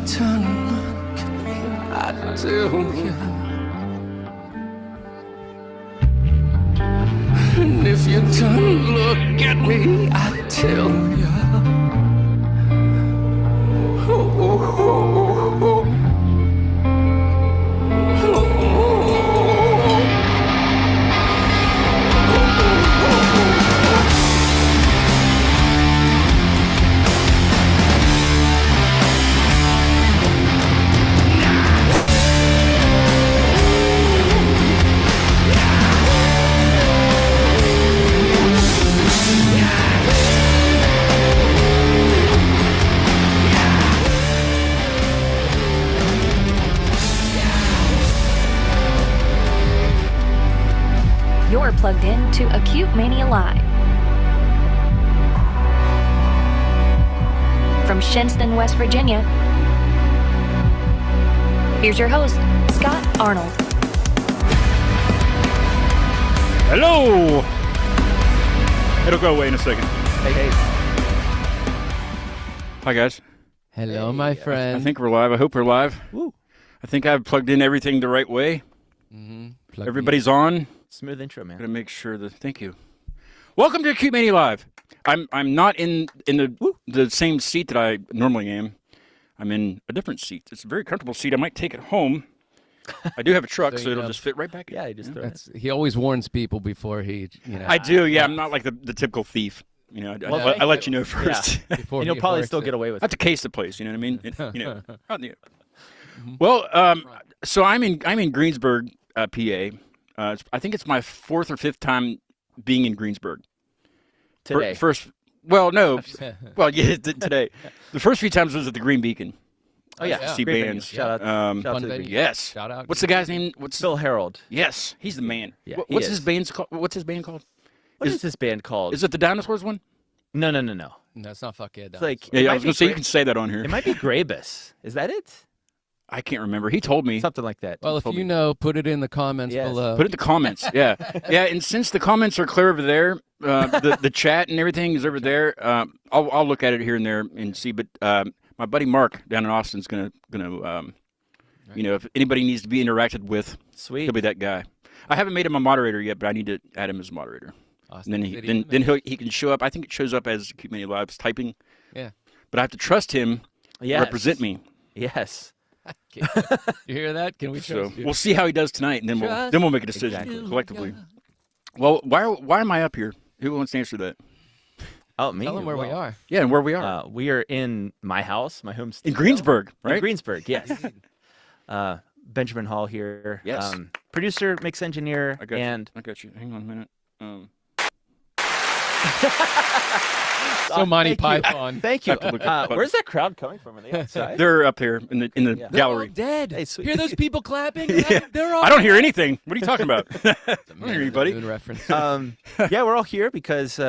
turn and look at me, I tell you. And if you turn and look at me, I tell you. Oh, oh, oh, oh, oh. You're plugged in to Acute Mania Live. From Shinnston, West Virginia, here's your host, Scott Arnold. Hello! It'll go away in a second. Hey. Hi, guys. Hello, my friend. I think we're live. I hope we're live. Woo. I think I've plugged in everything the right way. Everybody's on. Smooth intro, man. Gotta make sure that. Thank you. Welcome to Acute Mania Live. I'm not in the same seat that I normally am. I'm in a different seat. It's a very comfortable seat. I might take it home. I do have a truck, so it'll just fit right back in. Yeah, he just throw it. He always warns people before he, I do. Yeah, I'm not like the typical thief. You know, I let you know first. Yeah. And you'll probably still get away with I have to case the place. You know what I mean? Well, so I'm in Greensburg, PA. I think it's my fourth or fifth time being in Greensburg. Today. Today. The first few times was at the Green Beacon. Oh, yeah. See Great bands. venue. Shout out to the venue. Green. Yes. Shout out. What's the guy's name? Phil Harold. Yes, he's the man. Yeah, What's his band called? What's his band called? What is this band called? Is it the Dinosaurs one? No. That's not fuck yeah. It's like, Yeah, I was gonna say you can say that on here. It might be Grabus. Is that it? I can't remember. He told me. Something like that. Well, if you know, put it in the comments Yes. below. Put it in the comments. Yeah. And since the comments are clear over there, the chat and everything is over there. I'll look at it here and there and see. But my buddy Mark down in Austin's gonna if anybody needs to be interacted with, Sweet. he'll be that guy. I haven't made him a moderator yet, but I need to add him as a moderator. Austin, And then he can show up. I think it shows up as Acute Mania Live's typing. Yeah. But I have to trust him to represent me. Yes. You hear that? Can we So trust you? we'll see how he does tonight, and then we'll make a decision collectively. Well, why am I up here? Who wants to answer that? Oh, me. Tell them where we are. Yeah, and where we are We are in my house, my home studio. in Greensburg, right? In Greensburg, yes. Benjamin Hall here. Yes. Producer, mix engineer, I got and you. Hang on a minute. So Monty thank you. Python. Thank you. Have to look at the Where's that crowd coming from on the outside? They're up here in the They're all gallery. dead. Hey, sweet. Hear those people clapping? Yeah. They're all I don't hear anything. What are you talking about? I don't hear you, buddy. Moon reference. Yeah, we're all here because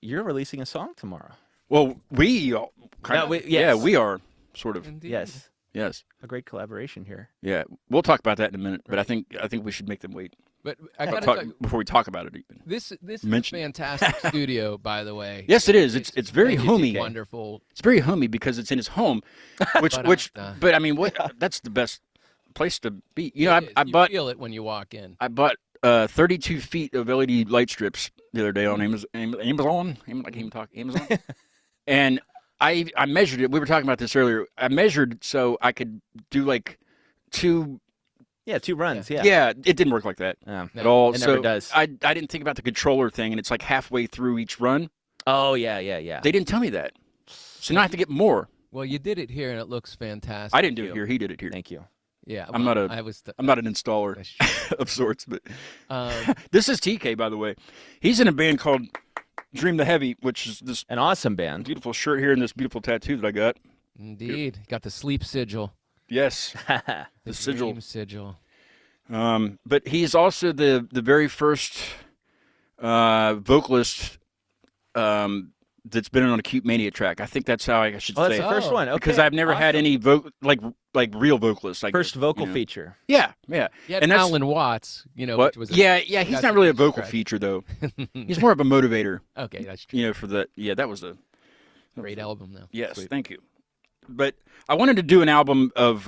you're releasing a song tomorrow. Well, we all kind of. yes. Yeah, we are sort of. Indeed. Yes. Yes. A great collaboration here. Yeah, we'll talk about that in a minute. But I think we should make them wait But I gotta tell you, before we talk about it even. this is a Mention it. fantastic studio, by the way. Yes, it is. It's very homey. Wonderful. It's very homey because it's in his home, but I mean, that's the best place to be. You know, I You bought feel it when you walk in. I bought 32 feet of LED light strips the other day on Amazon. And I measured it. We were talking about this earlier. I measured so I could do like two. Yeah, 2 runs. Yeah. Yeah, it didn't work like that at all. It so never does. I didn't think about the controller thing, and it's like halfway through each run. Oh, yeah. They didn't tell me that. So now I have to get more. Well, you did it here, and it looks fantastic. I didn't do it here. He did it here. Thank you. Yeah, I'm not an installer That's true. of sorts, but this is TK, by the way. He's in a band called Dream the Heavy, which is this An awesome band. beautiful shirt here and this beautiful tattoo that I got. Indeed, got the sleep sigil. Yes, the sigil. Dream sigil. But he's also the very first vocalist that's been on Acute Mania track. I think that's how I should Oh, say that's the it. first one. Okay. Because I've never had any like real vocalists. First vocal feature. Yeah. You had And that's- Alan Watts, What? which was Yeah. He's not really a vocal track. feature though. He's more of a motivator. Okay, that's true. For the that was a Great album, though. yes. Sweet. Thank you. but I wanted to do an album of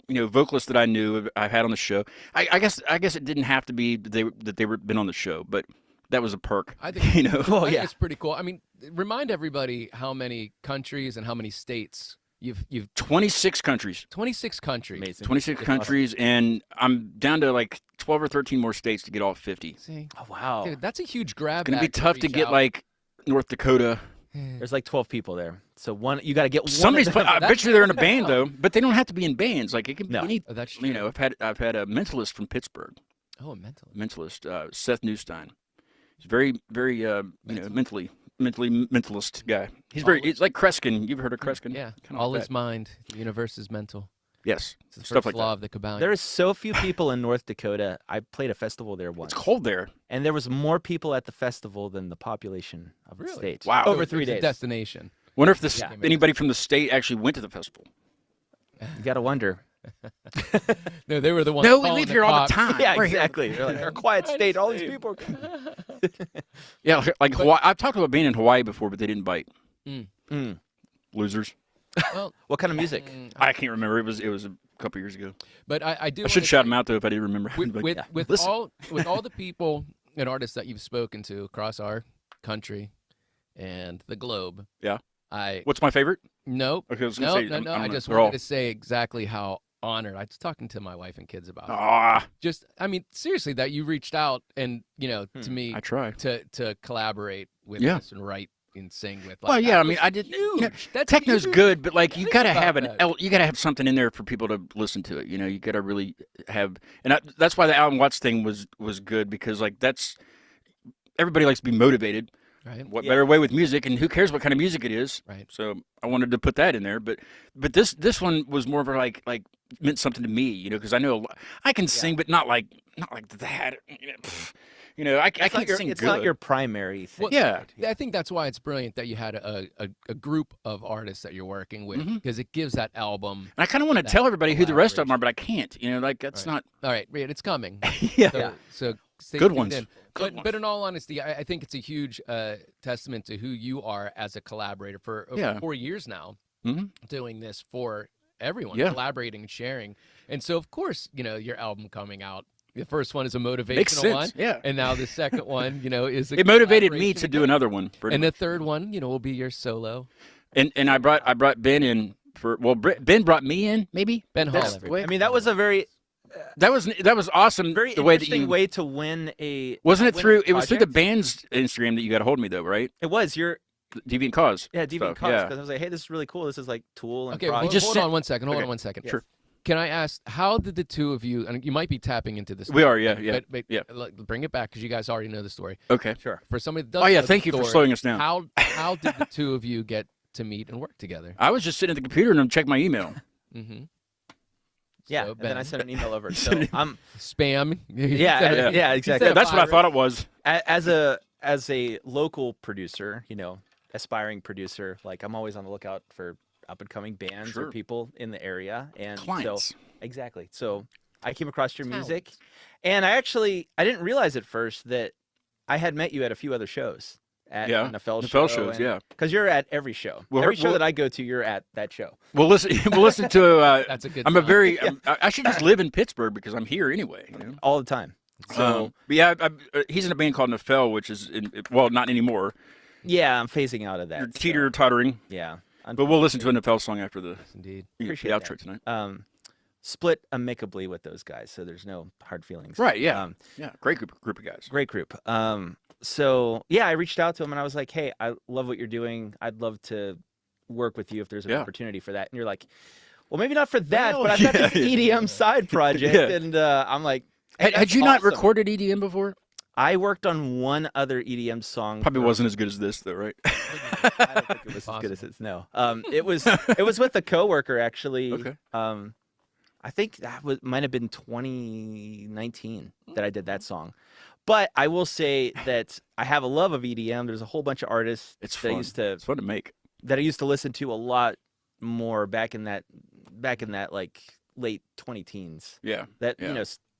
vocalists that I knew I've had on the show. I guess it didn't have to be that they were been on the show, but that was a perk. I think, Well, I think yeah. it's pretty cool. I mean, remind everybody how many countries and how many states you've 26 countries. 26 countries. Amazing. 26 countries, and I'm down to like 12 or 13 more states to get all 50. See, Oh, wow. dude, that's a huge grab. It's gonna be bag tough to reach get out. like North Dakota. There's like 12 people there. So you got to get one. Somebody's of them. I bet you they're in a band wow. though, but they don't have to be in bands. Like it can be No. any. Oh, that's true. I've had a mentalist from Pittsburgh. Oh, a mental. Mentalist, Seth Newstein. He's very, very, mentalist guy. It's like Kreskin. You've heard of Kreskin? Yeah. Kinda All like is that. mind. The universe is mental. Yes. It's the Stuff first like law that. of the Kabbalion. There is so few people in North Dakota. I played a festival there once. It's cold there. And there was more people at the festival than the population of the Really? state. Wow. Over It's 3 a days. destination. Wonder if Yeah. anybody from the state actually went to the festival. You got to wonder. No, they were the ones. No, we calling leave here all cops. the time. Yeah, We're here. exactly. They're like, our quiet state. All these people are. Yeah, like Hawaii. I've talked about being in Hawaii before, but they didn't bite. Mm. Losers. Well, What kind of music? I can't remember. It was a couple years ago. but I do. I should wanna shout say, them out though if I didn't remember. with Like, with, yeah, with listen. all the people and artists that you've spoken to across our country and the globe. Yeah. I What's my favorite? nope. Okay, I was gonna No, say, no, I'm- no. I'm I gonna- just they're wanted all- to say exactly how honored. I was talking to my wife and kids about it. Ah, Just, I mean, seriously, that you reached out and to me I try. to collaborate with Yeah. us and write and sing with. Like, Well, yeah, that I mean, was I did. huge. That's Techno's huge. good, but like you Think gotta about have that. you gotta have something in there for people to listen to it. You gotta really have, and that's why the Alan Watts thing was good because like that's everybody likes to be motivated. Right. What Yeah. better way with music, and who cares what kind of music it is? Right. So I wanted to put that in there, but this one was more of a like meant something to me, because I know I can sing, but not like that. I can't sing It's good. not your primary thing. Well, Yeah. I think that's why it's brilliant that you had a group of artists that you're working with Mhm. because it gives that album. And I kind of want to that tell everybody who the rest of them are, collaboration. but I can't. Like that's Right. not. All right, Reed, it's coming. Yeah. So stay Good tuned ones. in. Good But in all honesty, I think it's a huge testament to who you are as a collaborator for over Yeah. 4 years now, Mhm. doing this for everyone, Yeah. collaborating and sharing. And so, of course, your album coming out. The first one is a motivational Makes sense. one, Yeah. and now the second one, is a It motivated me collaboration to do again. another one. pretty And much. the third one, will be your solo. And I brought Ben in for Ben brought me in maybe. Ben Hall, That's the way- I mean, that was a very that was awesome. very the way that interesting you way to win a. wasn't it win a through? It was through the project. band's Instagram that you got a hold of me though, right? It was your Deviant Cause. Deviant stuff, Cause yeah. because I was like, hey, this is really cool. This is like Tool and Okay, Prodigy. hold, just hold sent- on one second. Hold Okay. on one second. Sure. Can I ask, how did the two of you, and you might be tapping into this. We are, yeah, yeah, But yeah. bring it back because you guys already know the story. Okay. Sure. For somebody that doesn't Oh yeah, know the thank you for story, slowing us down. How did the two of you get to meet and work together? I was just sitting at the computer and I'm checking my email. Mm-hmm. Yeah, So, and then I Ben, sent an email over. So I'm spam. yeah, yeah, exactly. said That's what I virus. thought it was. as a local producer, aspiring producer, like I'm always on the lookout for up and coming bands Sure. or people in the area, and Clients. so exactly. So I came across your Talent. music, and I didn't realize at first that I had met you at a few other shows at Yeah, Nephele Nephele shows, yeah. because you're at every show. Well, every her- show well- that I go to, you're at that show We'll listen. We'll listen to. That's a good I'm a sign. very. I should just live in Pittsburgh because I'm here anyway. all the time. So But yeah, he's in a band called Nephele, which is well, not anymore. yeah, I'm phasing out of that. You're so, teeter tottering. yeah, But we'll listen to a Nephele song after the Indeed. Appreciate the that. outro tonight. Split amicably with those guys, so there's no hard feelings. Right? Yeah. Yeah, Great group of guys. great group. So yeah, I reached out to him and I was like, hey, I love what you're doing. I'd love to work with you if there's an Yeah. opportunity for that. And you're like, well, maybe not for that, Well, but I've got yeah, this EDM side project, Yeah. and I'm like, hey, Had that's you not awesome. recorded EDM before? I worked on one other EDM song. Probably for- wasn't as good as this, though, right? I don't think it was as good as it's no. It was with a coworker actually. Okay. I think might have been 2019 that I did that song. But I will say that I have a love of EDM. There's a whole bunch of artists It's that fun. I used to It's fun to make. listen to a lot more back in that like late 20 teens. Yeah. That Yeah.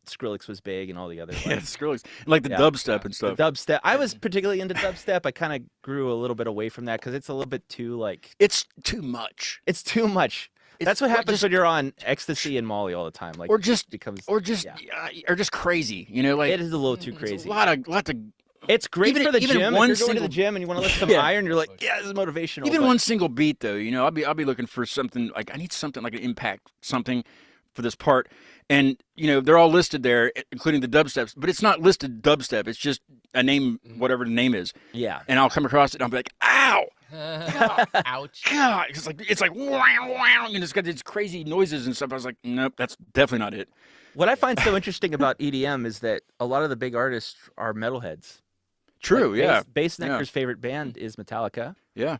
Skrillex was big and all the other Yeah, ones. Skrillex. Like the Yeah. dubstep and stuff. The dubstep. I was particularly into dubstep. I kind of grew a little bit away from that because it's a little bit too like It's too much. it's too much. That's what or happens just- when you're on ecstasy and Molly all the time. Like Or just, it becomes yeah. Or just crazy. You know, like it is a little too it's crazy. a lot of. It's great even- for the even gym. one If you're going to the single- gym and you want to lift some Yeah. iron, you're like, yeah, this is motivational. Even but one single beat though, you know, I'll be looking for something like I need something like an impact, something for this part, and you know they're all listed there, including the dubsteps, but it's not listed dubstep. It's just a name, whatever the name is, Yeah. and I'll come across it and I'll be like, ow, Ouch. God, it's like wow, wow, and it's got these crazy noises and stuff. I was like, nope, that's definitely not it. What I find so interesting about EDM is that a lot of the big artists are metalheads. True, Like, yeah, Bass Yeah. Necker's favorite band is Metallica. yeah.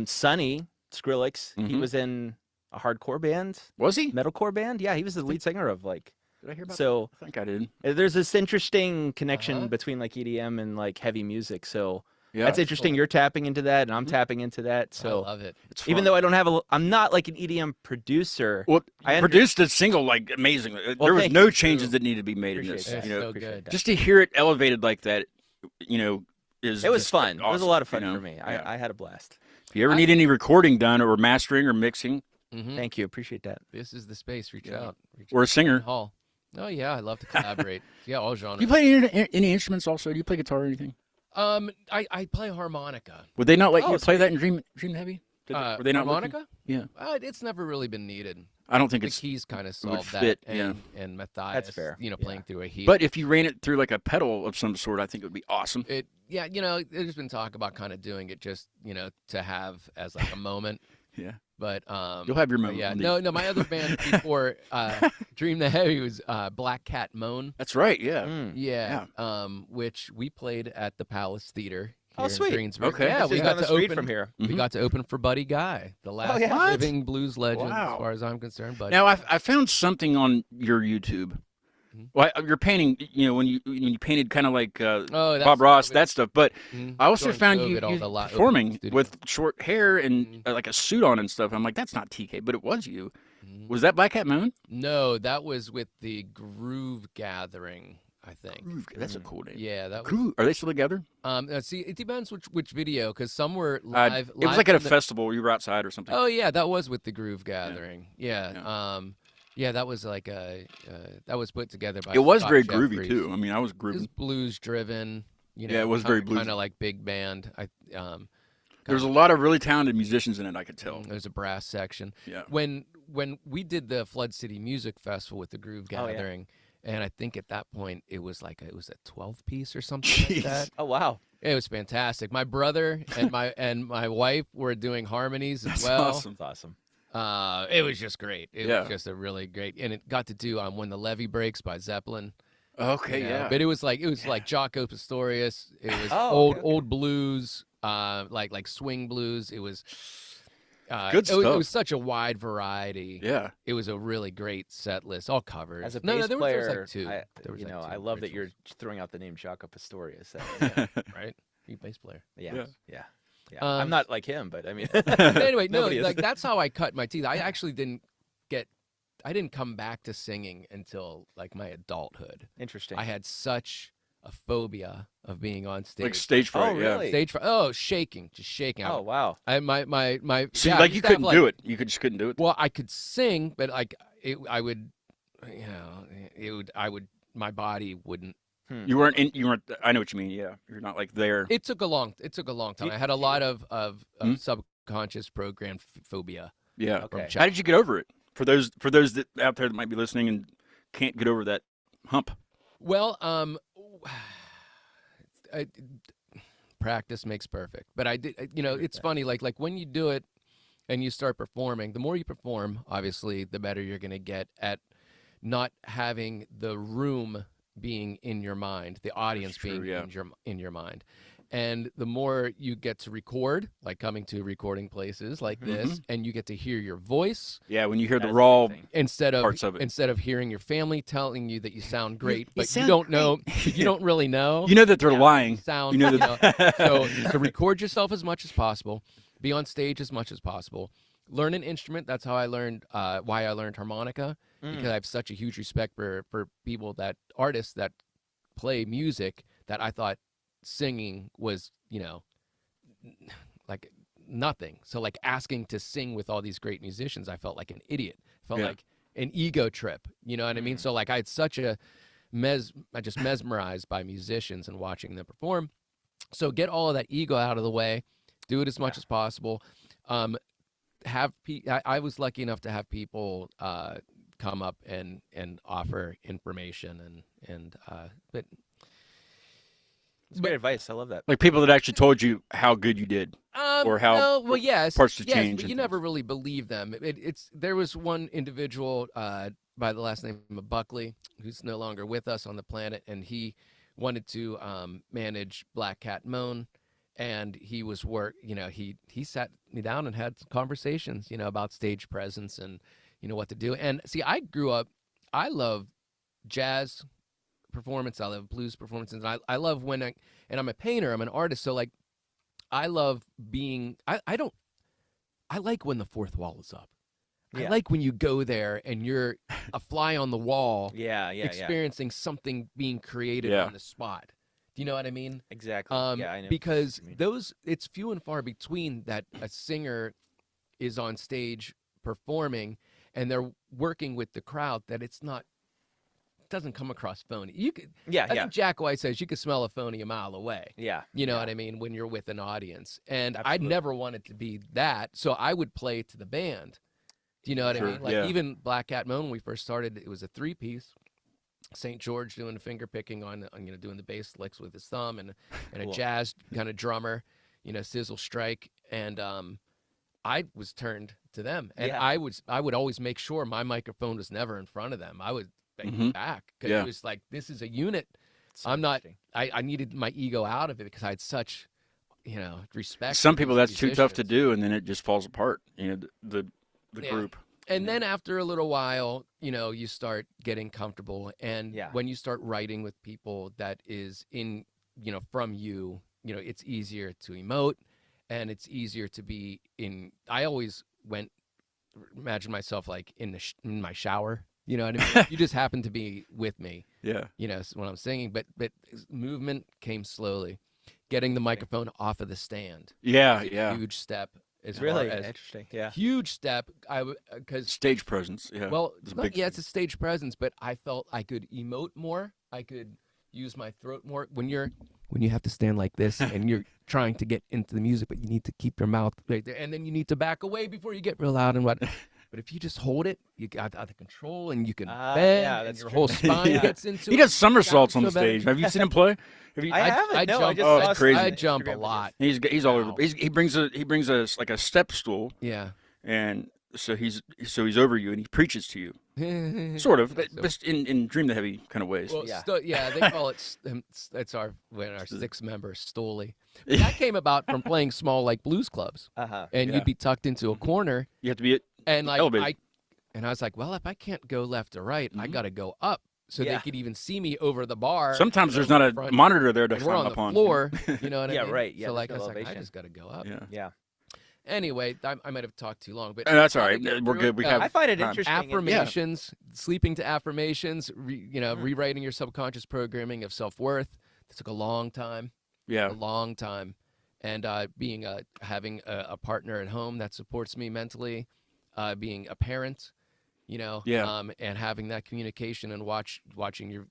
Sonny Skrillex, he Mhm. was in a hardcore band, Was he? metalcore band. Yeah, he was the lead singer of like. Did I hear about So that? I think I did. there's this interesting connection Uh-huh. between like EDM and like heavy music. So Yeah, that's interesting. cool. You're tapping into that, and I'm tapping into that. I So love it. it's even fun. though I don't have I'm not like an EDM producer. Well, I you produced the single like amazingly. There was thank no you. changes that needed to be made in Appreciate this. that. It's You know, so Appreciate good. that. just to hear it elevated like that, you know, is It was just fun. It was a awesome, lot of fun you know? for me. Yeah. I had a blast. If you ever need any recording done or mastering or mixing Mhm. Thank you. Appreciate that. This is the space. Reach Yeah. out. Reach or a out. singer, Hall. Oh yeah, I love to collaborate. Yeah, all genres. do you play any instruments also? Do you play guitar or anything? I play harmonica. Would they not let Oh, you play that in Dream Heavy? Were they not looking- harmonica? Yeah, It's never really been needed. I don't think The it's. keys kind of would solved fit, that, yeah. and Matthias, fair. you know, Yeah. playing through a heel. But if you ran it through like a pedal of some sort, I think it would be awesome. Yeah, you know, there's been talk about kind of doing it just, you know, to have as like a moment. Yeah, But you'll have your but moment. yeah, indeed. no, my other band before Dream the Heavy was Black Cat Moan. That's right. Yeah, Mm. Yeah, which we played at the Palace Theater. Oh, here in sweet. Greensburg. Okay. Yeah, It's we just got down the to street open from here. We Mhm. got to open for Buddy Guy, the last yeah. What? living blues legend, Wow. as far as I'm concerned. But Now I found something on your YouTube. Mhm. Well, you're painting. You know, when you painted kind of like that's Bob Ross, COVID. that stuff. But Mhm. I also During found COVID, all you the open performing studio. with short hair and Mhm. like a suit on and stuff. I'm like, that's not TK, but it was you. Mhm. Was that Black Hat Moon? No, that was with the Groove Gathering, I think. That's a cool name. Yeah, that was. Groove. Are they still together? See, it depends which video, because some were It live. was live like at a from the- festival. You were outside or something. Oh yeah, that was with the Groove Gathering. Yeah. Yeah. Yeah, that was like that was put together by. it was Scott very Jeffries. groovy too. I mean, I was It was grooving. blues driven. You know, Yeah, it was very kind bluesy. of like big band. There was a lot of really talented musicians in it. I could tell. There's a brass section. Yeah. When we did the Flood City Music Festival with the Groove Oh, yeah. Gathering, and I think at that point it was a 12 piece or something Jeez. like that. Oh wow. It was fantastic. My brother and my wife were doing harmonies as That's well. awesome. That's awesome. It was just great. It Yeah. was just a really great, and it got to do When the Levee Breaks by Zeppelin. Okay. you know, Yeah. But it was like Jaco Pastorius. It was Oh, okay. old blues, like swing blues. It was Good It stuff. was such a wide variety. Yeah. It was a really great set list, all covered. As a no, bass there player, was like two. I, There was you like know, two I love that you're originals, throwing out the name Jaco Pastorius. right. You bass player. Yeah. Yeah. I'm not like him, but I mean. Anyway, no, Nobody is. like that's how I cut my teeth. I actually didn't come back to singing until like my adulthood. Interesting. I had such a phobia of being on stage. Like stage fright. Oh, Yeah. really? Stage fright. Oh, shaking, just shaking. Oh wow. My. So yeah, I like used you to have, couldn't do it. You just couldn't do it. Well, I could sing, but like I would, my body wouldn't. You weren't. You weren't. I know what you mean. Yeah. You're not like there. It took a long time. I had a lot of Hmm? subconscious programmed phobia. Yeah. Okay. How did you get over it? For those that out there that might be listening and can't get over that hump. Well, practice makes perfect. But I did, it's funny. Like when you do it and you start performing, the more you perform, obviously, the better you're going to get at not having the room being in your mind, the audience true, being yeah. in your mind. And the more you get to record, like coming to recording places like this, and you get to hear your voice Yeah. When you hear the That's raw. everything. instead Parts of it. of hearing your family telling you that you sound great, but you sound don't know, you don't really know. You know that they're lying. Sound, You know that. so record yourself as much as possible, be on stage as much as possible, learn an instrument. That's how I learned why I learned harmonica, because I have such a huge respect for people artists that play music, that I thought singing was, like nothing. So like asking to sing with all these great musicians, I felt like an idiot. Felt like an ego trip. You know what I mean? So like I had such I just mesmerized by musicians and watching them perform. So get all of that ego out of the way, do it as much as possible. I was lucky enough to have people come up and offer information but It's great advice. I love that. Like people that actually told you how good you did, or how parts to change. But you never really believe them. There was one individual by the last name of Buckley, who's no longer with us on the planet, and he wanted to manage Black Cat Moan, and he was he sat me down and had conversations, about stage presence and what to do. And see, I grew up, I love jazz performance, I love blues performances, and I love and I'm a painter, I'm an artist, so like I love being I like when the fourth wall is up. I like when you go there and you're a fly on the wall, experiencing something being created on the spot. Do you know what I mean? Exactly. I know. Because it's few and far between that a singer is on stage performing and they're working with the crowd, that it doesn't come across phony. You could, I think Jack White says you could smell a phony a mile away. Yeah. You know what I mean? When you're with an audience. And I never wanted to be that, so I would play to the band. Do you know what I mean? Like even Black Cat Moan, when we first started, it was a 3-piece. St. George doing the finger picking on doing the bass licks with his thumb, and a jazz kind of drummer, Sizzle Strike, and I was turned to them, and I would always make sure my microphone was never in front of them. I would back, because it was like, this is a unit. I needed my ego out of it because I had such respect. Some people that's too tough to do, and then it just falls apart. The group. And then after a little while, you start getting comfortable, and when you start writing with people that is in from you, it's easier to emote, and it's easier to be in. I always imagine myself like in my shower. You know what I mean? You just happen to be with me. Yeah. When I'm singing, but movement came slowly. Getting the microphone off of the stand. Yeah, Huge step. It's really interesting. Yeah. Huge step. Because stage presence. Yeah. Well, it's a stage presence, but I felt I could emote more. I could use my throat more. When you have to stand like this and you're trying to get into the music, but you need to keep your mouth right there, and then you need to back away before you get real loud and what. But if you just hold it, you got the control, and you can bend, and your whole spine gets into it. He does somersaults on the stage. Have you seen him play? I haven't. I crazy. I jump a lot. He's all over. He brings a like a step stool. Yeah. And so he's over you, and he preaches to you. Sort of, but in Dream the Heavy kind of ways. Well, they call it. That's our 6-member Stoley. But that came about from playing small like blues clubs, and you'd be tucked into a corner. You have to be elevated. I was like, well, if I can't go left or right, I got to go up so they could even see me over the bar. Sometimes there's not a monitor there to climb up on. We're on the floor, you know what I mean? Yeah, right. Yeah, so like I was like, I just got to go up. Yeah. Anyway, I might have talked too long, but that's all right. We're good. I find it interesting. Affirmations, sleeping to affirmations, rewriting your subconscious programming of self-worth. It took a long time. Yeah, a long time, and having a partner at home that supports me mentally, being a parent, and having that communication and watching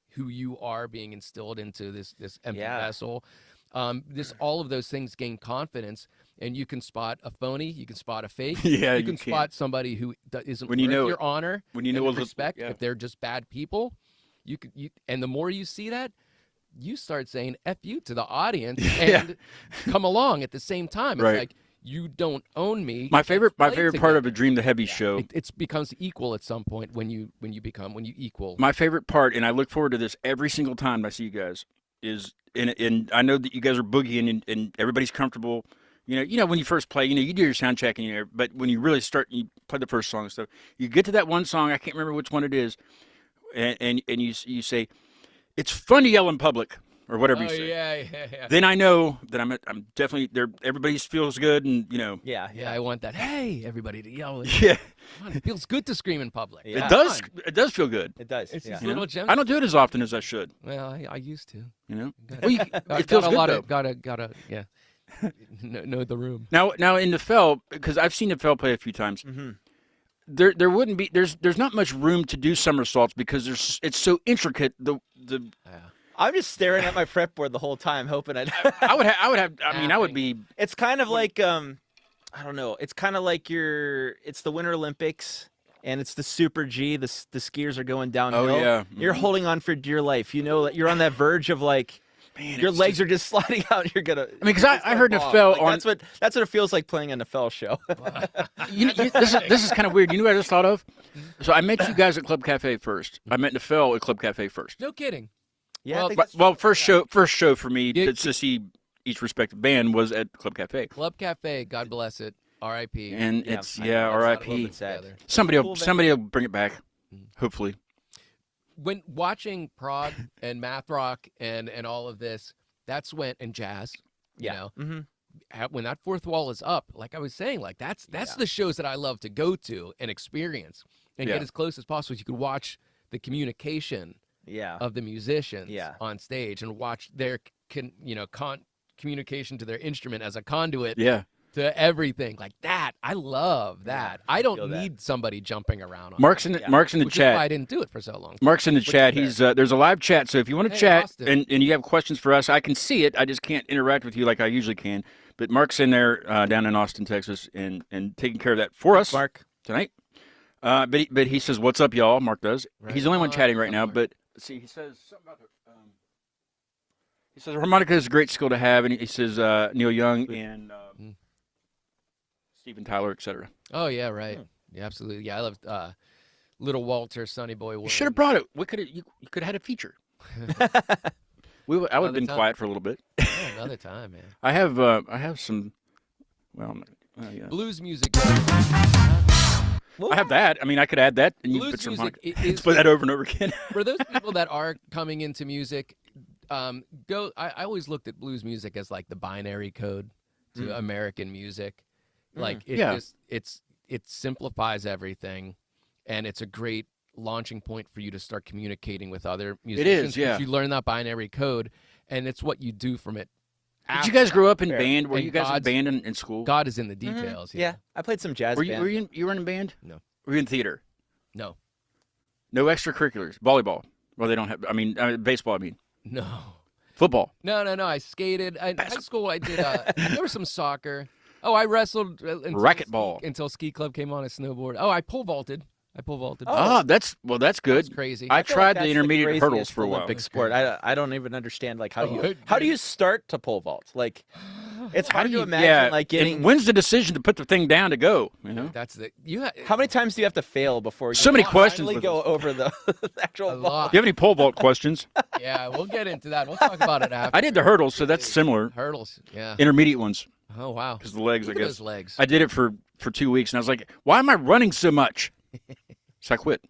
who you are being instilled into this empty vessel. All of those things gain confidence, and you can spot a phony, you can spot a fake, you can spot somebody who isn't worth your honor, when you know respect. If they're just bad people, and the more you see that, you start saying "F you" to the audience and come along at the same time. It's like, you don't own me. My favorite part of a Dream the Heavy show. It becomes equal at some point when you equal. My favorite part, and I look forward to this every single time I see you guys, is and I know that you guys are boogieing and everybody's comfortable. When you first play, you do your sound check but when you really start, you play the first song and stuff. You get to that one song, I can't remember which one it is, and you say, it's fun to yell in public. or whatever Oh you say. yeah. Then I know that I'm definitely there. Everybody feels good, and Yeah. Yeah, I want that. Hey, everybody to yell. yeah, Come on, it feels good to scream in public. Yeah. it Come does. on. It does feel good. It does. It's yeah. these You know? little gems. I don't do it as often as I should. Well, I used to. You know, Gotta- well, Got- it feels got a good lot though. of gotta yeah. know the room. Now in Nephele, because I've seen Nephele play a few times. Mhm. There wouldn't be there's not much room to do somersaults because it's so intricate. The I'm just staring at my fretboard the whole time, hoping I I would have I mean I would be It's kind of like I don't know. It's kind of like it's the Winter Olympics and it's the Super G. The skiers are going downhill. yeah. You're Mhm. holding on for dear life. You know that you're on that verge of like man, your it's legs are just sliding out. You're gonna. I mean, because I heard fall. Nephele Like, on that's what it feels like playing a Nephele show. this is kind of weird. You know what I just thought of? So I met you guys at Club Cafe first. I met Nephele at Club Cafe first. No kidding. yeah. Well, I think But, that's well, true. first show for me You- to see each respective band was at Club Cafe, Club Cafe, God bless it. R.I.P. and Yeah, it's I know, yeah, that's a little R.I.P. bit sad. Together. Cool Somebody will bring it back, Mm. hopefully. When watching prog and math rock and all of this, that's when and jazz. Yeah. You know, Mhm. when that fourth wall is up, like I was saying, like that's Yeah. the shows that I love to go to and experience and Yeah. get as close as possible. So you could watch the communication Yeah. of the musicians Yeah. on stage and watch their communication to their instrument as a conduit Yeah, to everything like that. I love that. I feel don't that. need somebody jumping around. On Mark's in the Yeah. Mark's in the which is why I chat. didn't do it for so long. Mark's in the chat. fair. He's there's a live chat, so if you want to Hey, chat Austin. and you have questions for us, I can see it. I just can't interact with you like I usually can. But Mark's in there down in Austin, Texas, and taking care of that for us Mark. tonight. But he says, "What's up, y'all?" Mark does. Right He's the only one on, chatting right now. Mark. But let's see, he says something about the. He says harmonica is a great skill to have, and he says Neil Young and Mm. Steven Tyler, etc. Oh yeah, right. Yeah, absolutely. Yeah, I loved Little Walter, Sonny Boy. You should have brought it. We could you could have had a feature. I would have Another been time. quiet for a little bit. Another time, man. I have some. Well, yeah. Blues music. I have that. I mean, I could add that, and you Blues put some music harmonica. is Let's play that over and over again. for those people that are coming into music. I always looked at blues music as like the binary code to American music. Like it Yeah. just it simplifies everything, and it's a great launching point for you to start communicating with other musicians. 'cause yeah. You learn that binary code, and it's what you do from it. Did you guys grow up in Fair. band? Were And you guys in God's- band in school? God is in the details. Yeah. I played some jazz Were you band. you were in a band? No. Were you in theater? No. No extracurriculars. Volleyball. Well, they don't have. I mean, baseball. I mean, No. football. No. I skated. In high school, I did. There was some soccer. Oh, I wrestled Racquetball. until ski club came on. A snowboard. Oh, I pole vaulted. Oh. Ah, that's good. That's crazy. I feel tried like the that's intermediate hurdles craziest for a while. Olympic sport. I don't even understand like how Oh, do you start to pole vault? Like it's How hard do to you imagine like and getting. when's the decision to put the thing down to go? You know. That's the How many times do you have to fail before you So many questions finally with go this. over the actual A vault? lot. Do you have any pole vault questions? Yeah, we'll get into that. We'll talk about it after. I did the hurdles, so that's similar. Hurdles. Yeah. Intermediate ones, Oh wow. because the legs, Look I at guess. those legs. I did it for 2 weeks, and I was like, "Why am I running so much?" So I quit.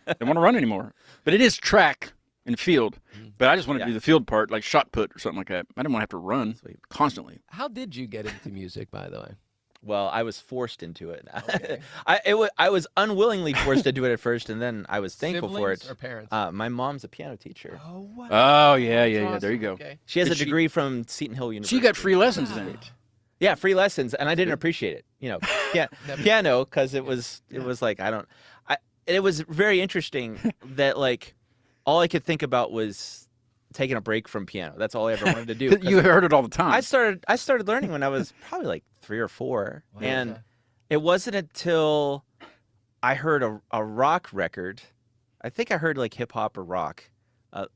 I don't want to run anymore. But it is track and field. But I just want to Yeah. do the field part, like shot put or something like that. I didn't want to have to run constantly. How did you get into music, by the way? Well, I was forced into it. Okay. I was unwillingly forced to do it at first, and then I was thankful for Siblings it. or parents? My mom's a piano teacher. Oh wow. Oh yeah. There you go. Okay. She has Did a she- degree from Seton Hill So University. you got free lessons then. Yeah, free lessons, and I didn't appreciate it. Yeah, Never- piano because it was like it was very interesting that like all I could think about was taking a break from piano. That's all I ever wanted to do. 'cause You heard it all the time. I started learning when I was probably like 3 or 4, Wow. and it wasn't until I heard a rock record. I think I heard like hip hop or rock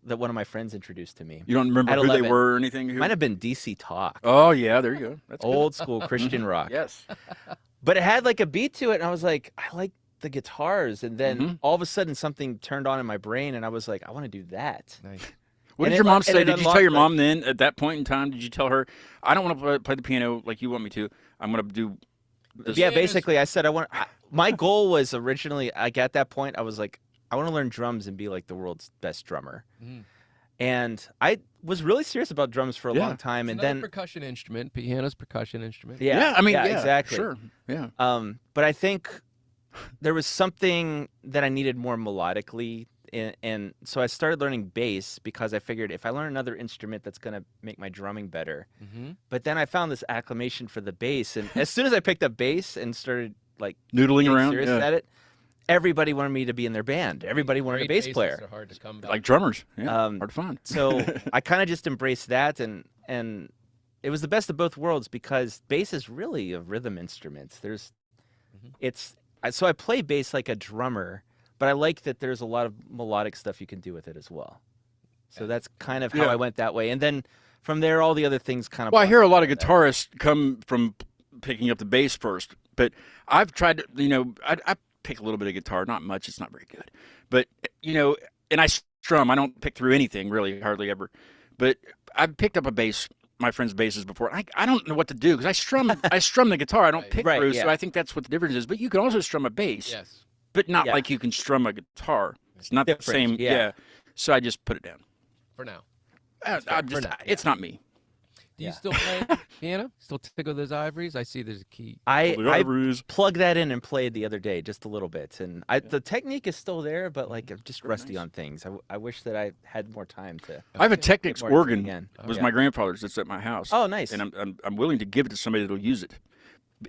that one of my friends introduced to me. You don't remember At who they 11. were or anything? Might have been DC Talk, Oh yeah, there you go. That's good. old school Christian rock. Yes. But it had like a beat to it, and I was like, I like the guitars, and then all of a sudden something turned on in my brain, and I was like, I want to do that. Nice. What And did it your mom and say? it Did you tell your unlocked, mom then at that point in time? Did you tell her, I don't want to play the piano like you want me to. I'm going to do this. Yeah, Piano's- basically, I said my goal was originally, like at that point, I was like, I want to learn drums and be like the world's best drummer. Mm. And I was really serious about drums for a long time, and Another then percussion instrument, piano's percussion instrument. Yeah, I mean, yeah, exactly. Sure. Yeah. But I think there was something that I needed more melodically, and so I started learning bass because I figured if I learn another instrument, that's going to make my drumming better. But then I found this acclamation for the bass, and as soon as I picked up bass and started like Noodling getting around, serious at it, everybody wanted me to be in their band. Everybody wanted a Great bass bassists player. are hard to come by. Like drummers. Yeah. Hard to find. So I kind of just embraced that, and it was the best of both worlds because bass is really a rhythm instrument. So I play bass like a drummer, but I like that there's a lot of melodic stuff you can do with it as well. So that's kind of how I went that way, and then from there, all the other things kind of. Well, I hear a lot of guitarists come from picking up the bass first, but I've tried to, I pick a little bit of guitar, not much. It's not very good, but and I strum. I don't pick through anything really, hardly ever. But I've picked up a bass, my friend's basses before. I don't know what to do because I strum the guitar. I don't pick through, so I think that's what the difference is. But you can also strum a bass, but not like you can strum a guitar. It's not the same. Yeah. So I just put it down For now. It's not me. Do you still play piano? Still tickle those ivories? I see there's a key. I plugged that in and played the other day just a little bit, and the technique is still there, but like I'm just rusty on things. I wish that I had more time to. I have a Technics more into it organ. again. It was my grandfather's. That's at my house. Oh, nice. And I'm willing to give it to somebody that'll use it,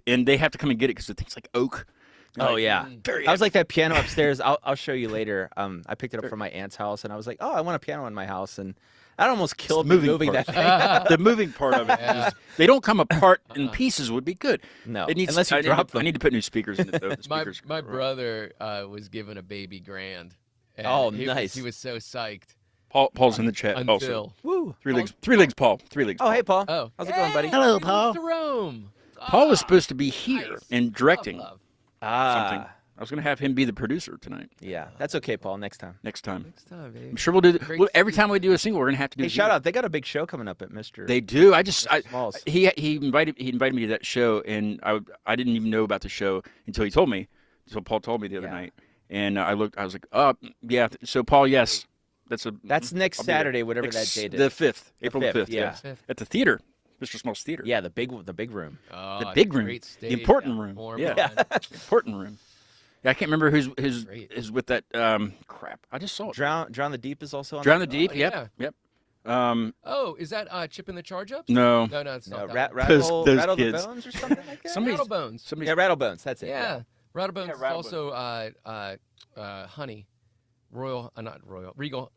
and they have to come and get it because the thing's like oak. Oh yeah, very. I was like that piano upstairs. I'll show you later. I picked it up from my aunt's house, and I was like, oh, I want a piano in my house, and that almost killed me moving that thing. The moving part of it. They don't come apart in pieces would be good. No, it needs, unless you drop them. I need to put new speakers in it though. My brother was given a baby grand. And Oh, he nice. he was so psyched. Paul's in the chat Until. also. Woo. Three legs, Paul. 3 legs. Oh, hey, Paul. Oh. How's it going, buddy? Hello, he Paul. moved to Rome. Paul was supposed to be here nice. and directing Love. something. I was going to have him be the producer tonight. Yeah, that's okay, Paul. Next time. Next time. Next time, babe. I'm sure we'll do. Great Every time we do a single, we're going to have to do. Hey, shout out! They got a big show coming up at Mr. They do. Smalls. He invited me to that show, and I didn't even know about the show until he told me. So Paul told me the other night, and I looked. I was like, oh yeah. So Paul, yes, that's next Saturday, whatever that date is. The 5th, April 5th. Yeah. At the theater, Mr. Small's theater. Yeah, the big room. Oh, The big room. great stage, The important room. Warm Yeah. on. Important room. Yeah, I can't remember who's Great. is with that crap. I just saw it. Drown the Deep is also on. Drown that? the Deep. Oh, Yep. yeah. Yep. Oh, is that Chip in the Charge Ups? No. No, it's No, not. that one. rattle Those the kids. bones or something like that. Somebody's- Rattlebones. Yeah, Rattlebones. That's it. Yeah. Rattlebones Yeah, is Rattlebones. also Honey. Not Regal.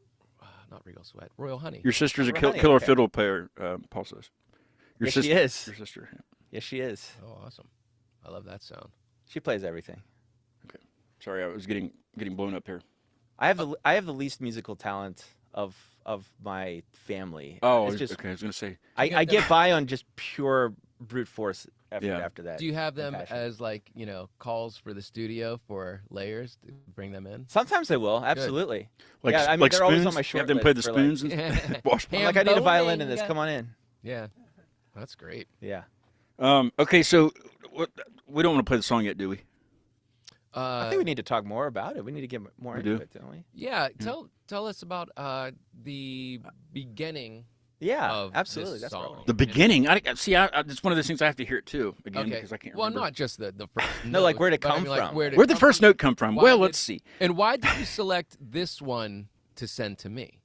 Not Regal Sweat. Royal Honey. Your sister's a Honey, killer okay. fiddle player. Paul says. Your Yes, sister, she is. Your sister. Yeah. Yes, she is. Oh, awesome. I love that sound. She plays everything. Sorry, I was getting blown up here. I have the least musical talent of my family. Oh, it's just okay. I was gonna say. I get by on just pure brute force effort Yeah. after that. Do you have them passion. as like, calls for the studio for layers to bring them in? Sometimes I will. Absolutely. Like, Yeah, I mean, like they're spoons. always on my You short have them list play the for, spoons and wash. I'm like, I need a violin in Hamboning, this. Come on in. Yeah. That's great. Yeah. Okay, so we don't want to play the song yet, do we? I think we need to talk more about it. We need to get more We into do? it, don't we? Yeah, tell us about the beginning. Yeah, Of absolutely. this That's what I song. want. The beginning. It's one of those things I have to hear it too again Okay. because I can't Well, remember. not just the first No, like, note, where'd it but I come mean, like, from? where'd it Where'd the come first from? note come from? Why Well, did- let's see. And why did you select this one to send to me?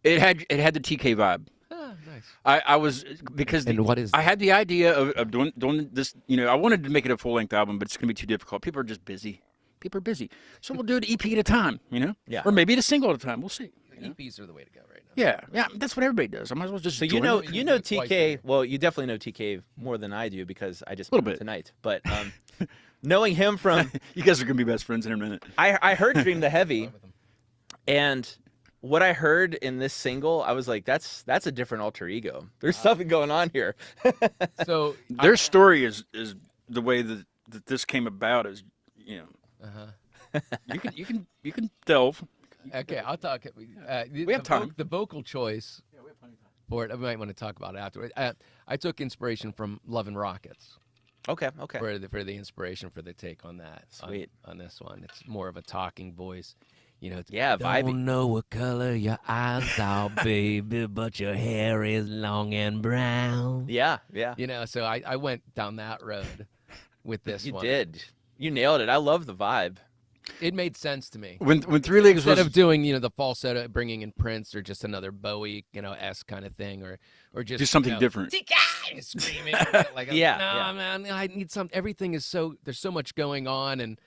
It had the TK vibe. Ah, nice. I was because And what is I had the idea of doing this. I wanted to make it a full length album, but it's going to be too difficult. People are just busy. People are busy, so we'll do it EP at a time. Yeah. or maybe a single at a time. We'll see. EPs are the way to go right now. Yeah, that's what everybody does. I might as well just. So join it. you know Twice a TK. year. Well, you definitely know TK more than I do because I just Little met him bit. tonight. But knowing him from, You guys are going to be best friends in a minute. I heard Dream the Heavy, With them. and what I heard in this single, I was like, that's a different alter ego. There's something going on here. So Their story is the way that this came about. Is you can delve. okay, I'll talk. We have time. The vocal choice for it, I might want to talk about it afterwards. I took inspiration from Love and Rockets Okay. for the inspiration for the take on that. Sweet. On this one, it's more of a talking voice. It's, Yeah, vibey. don't know what color your eyes are, baby, but your hair is long and brown. Yeah. So I went down that road with this You one. did. You nailed it. I love the vibe. It made sense to me. When Three Legs Instead was of doing, the falsetto, bringing in Prince or just another Bowie, S kind of thing, or just do something different. Screaming. Like, Yeah, no, yeah. man, I need some. Everything is there's so much going on and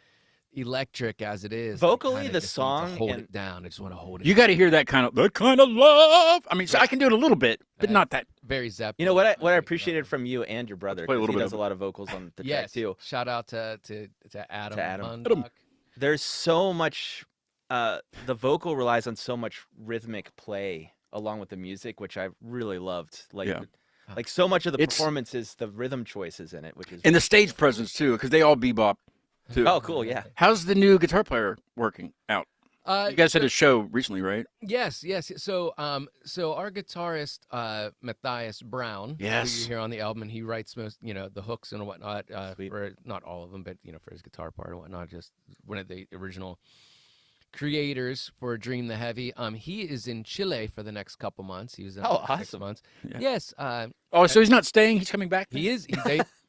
electric as it is. Vocally, I kinda the just need to song hold and- it down. I just want to hold it. You got to hear that kind of love. I mean, so I can do it a little bit, but not that. Very Zeppelin. You know what I like, appreciated from you and your brother, Play a 'cause little he bit does of a lot of vocals on the track Yes. too. Shout out to Adam. To Adam. Mundok. There's so much the vocal relies on so much rhythmic play along with the music, which I really loved. Yeah. Like so much of the It's- performance is the rhythm choices in it, which is And the stage presence too, because they all bebop too. oh cool, yeah. How's the new guitar player working out? You guys had a show recently, right? Yes. So our guitarist Matthias Brown, Yes. who you hear on the album, and he writes most, the hooks and whatnot. Sweet. For not all of them, but for his guitar part and whatnot. Just one of the original creators for Dream the Heavy. He is in Chile for the next couple months. He was in Oh, for 6 awesome. months. Yeah. Yes. Oh, so he's not staying. He's coming back. He is.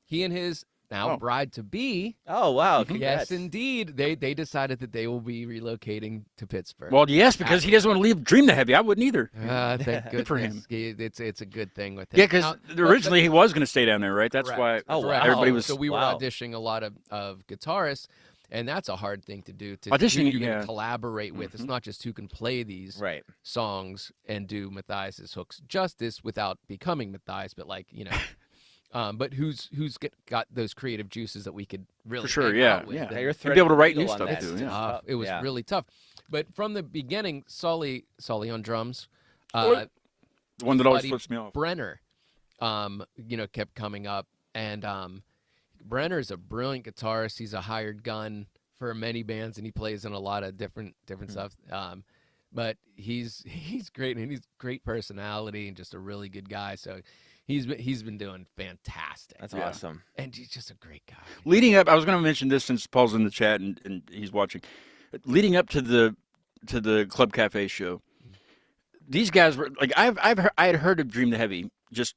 He and his now Oh. bride to be. Oh wow, Yes, congrats. indeed. They decided that they will be relocating to Pittsburgh. Well, yes, because he doesn't want to leave Dream the Heavy. I wouldn't either. Thank goodness. Good for him. It's a good thing with him. Yeah, because Now, originally he was going to stay down there, right? That's Correct. why Oh, Correct. everybody was. So we were Wow. auditioning a lot of guitarists, and that's a hard thing to do. To Auditioning, who you yeah. can collaborate with. It's Mhm. not just who can play these Right. songs and do Matthias's hooks justice without becoming Matthias, but but who's got those creative juices that we could really For sure, hang yeah, out with. yeah. And Yeah, you're And be able to write new threading the stuff needle on too. that. Yeah. Tough. it was Yeah. really tough. But from the beginning, Sully on drums, The one that always Buddy flips me off. Brenner, kept coming up, and Brenner's a brilliant guitarist. He's a hired gun for many bands, and he plays in a lot of different stuff. But he's great, and he's great personality, and just a really good guy. So he's been doing fantastic. That's Yeah. awesome. And he's just a great guy. Leading up, I was going to mention this since Paul's in the chat and he's watching. Leading up to the Club Cafe show, these guys were like I had heard of Dream the Heavy just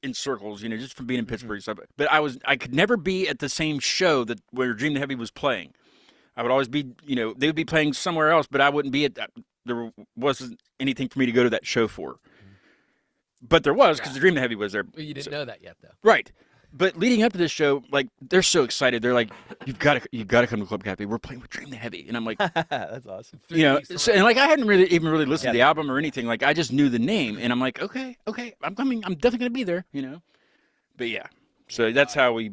in circles, just from being in Pittsburgh and stuff. But I could never be at the same show where Dream the Heavy was playing. I would always be, they would be playing somewhere else, but I wouldn't be at that. There wasn't anything for me to go to that show for. But there was, because the Dream the Heavy was there. Well, you didn't know that yet, though. Right. But leading up to this show, like, they're so excited. They're like, you've got to come to Club Cafe. We're playing with Dream the Heavy. And I'm like, That's awesome. 3 weeks so, and like, I hadn't even really listened Yeah. to the album or anything. Like, I just knew the name. And I'm like, okay, I'm coming. I'm definitely going to be there, But yeah, so that's how we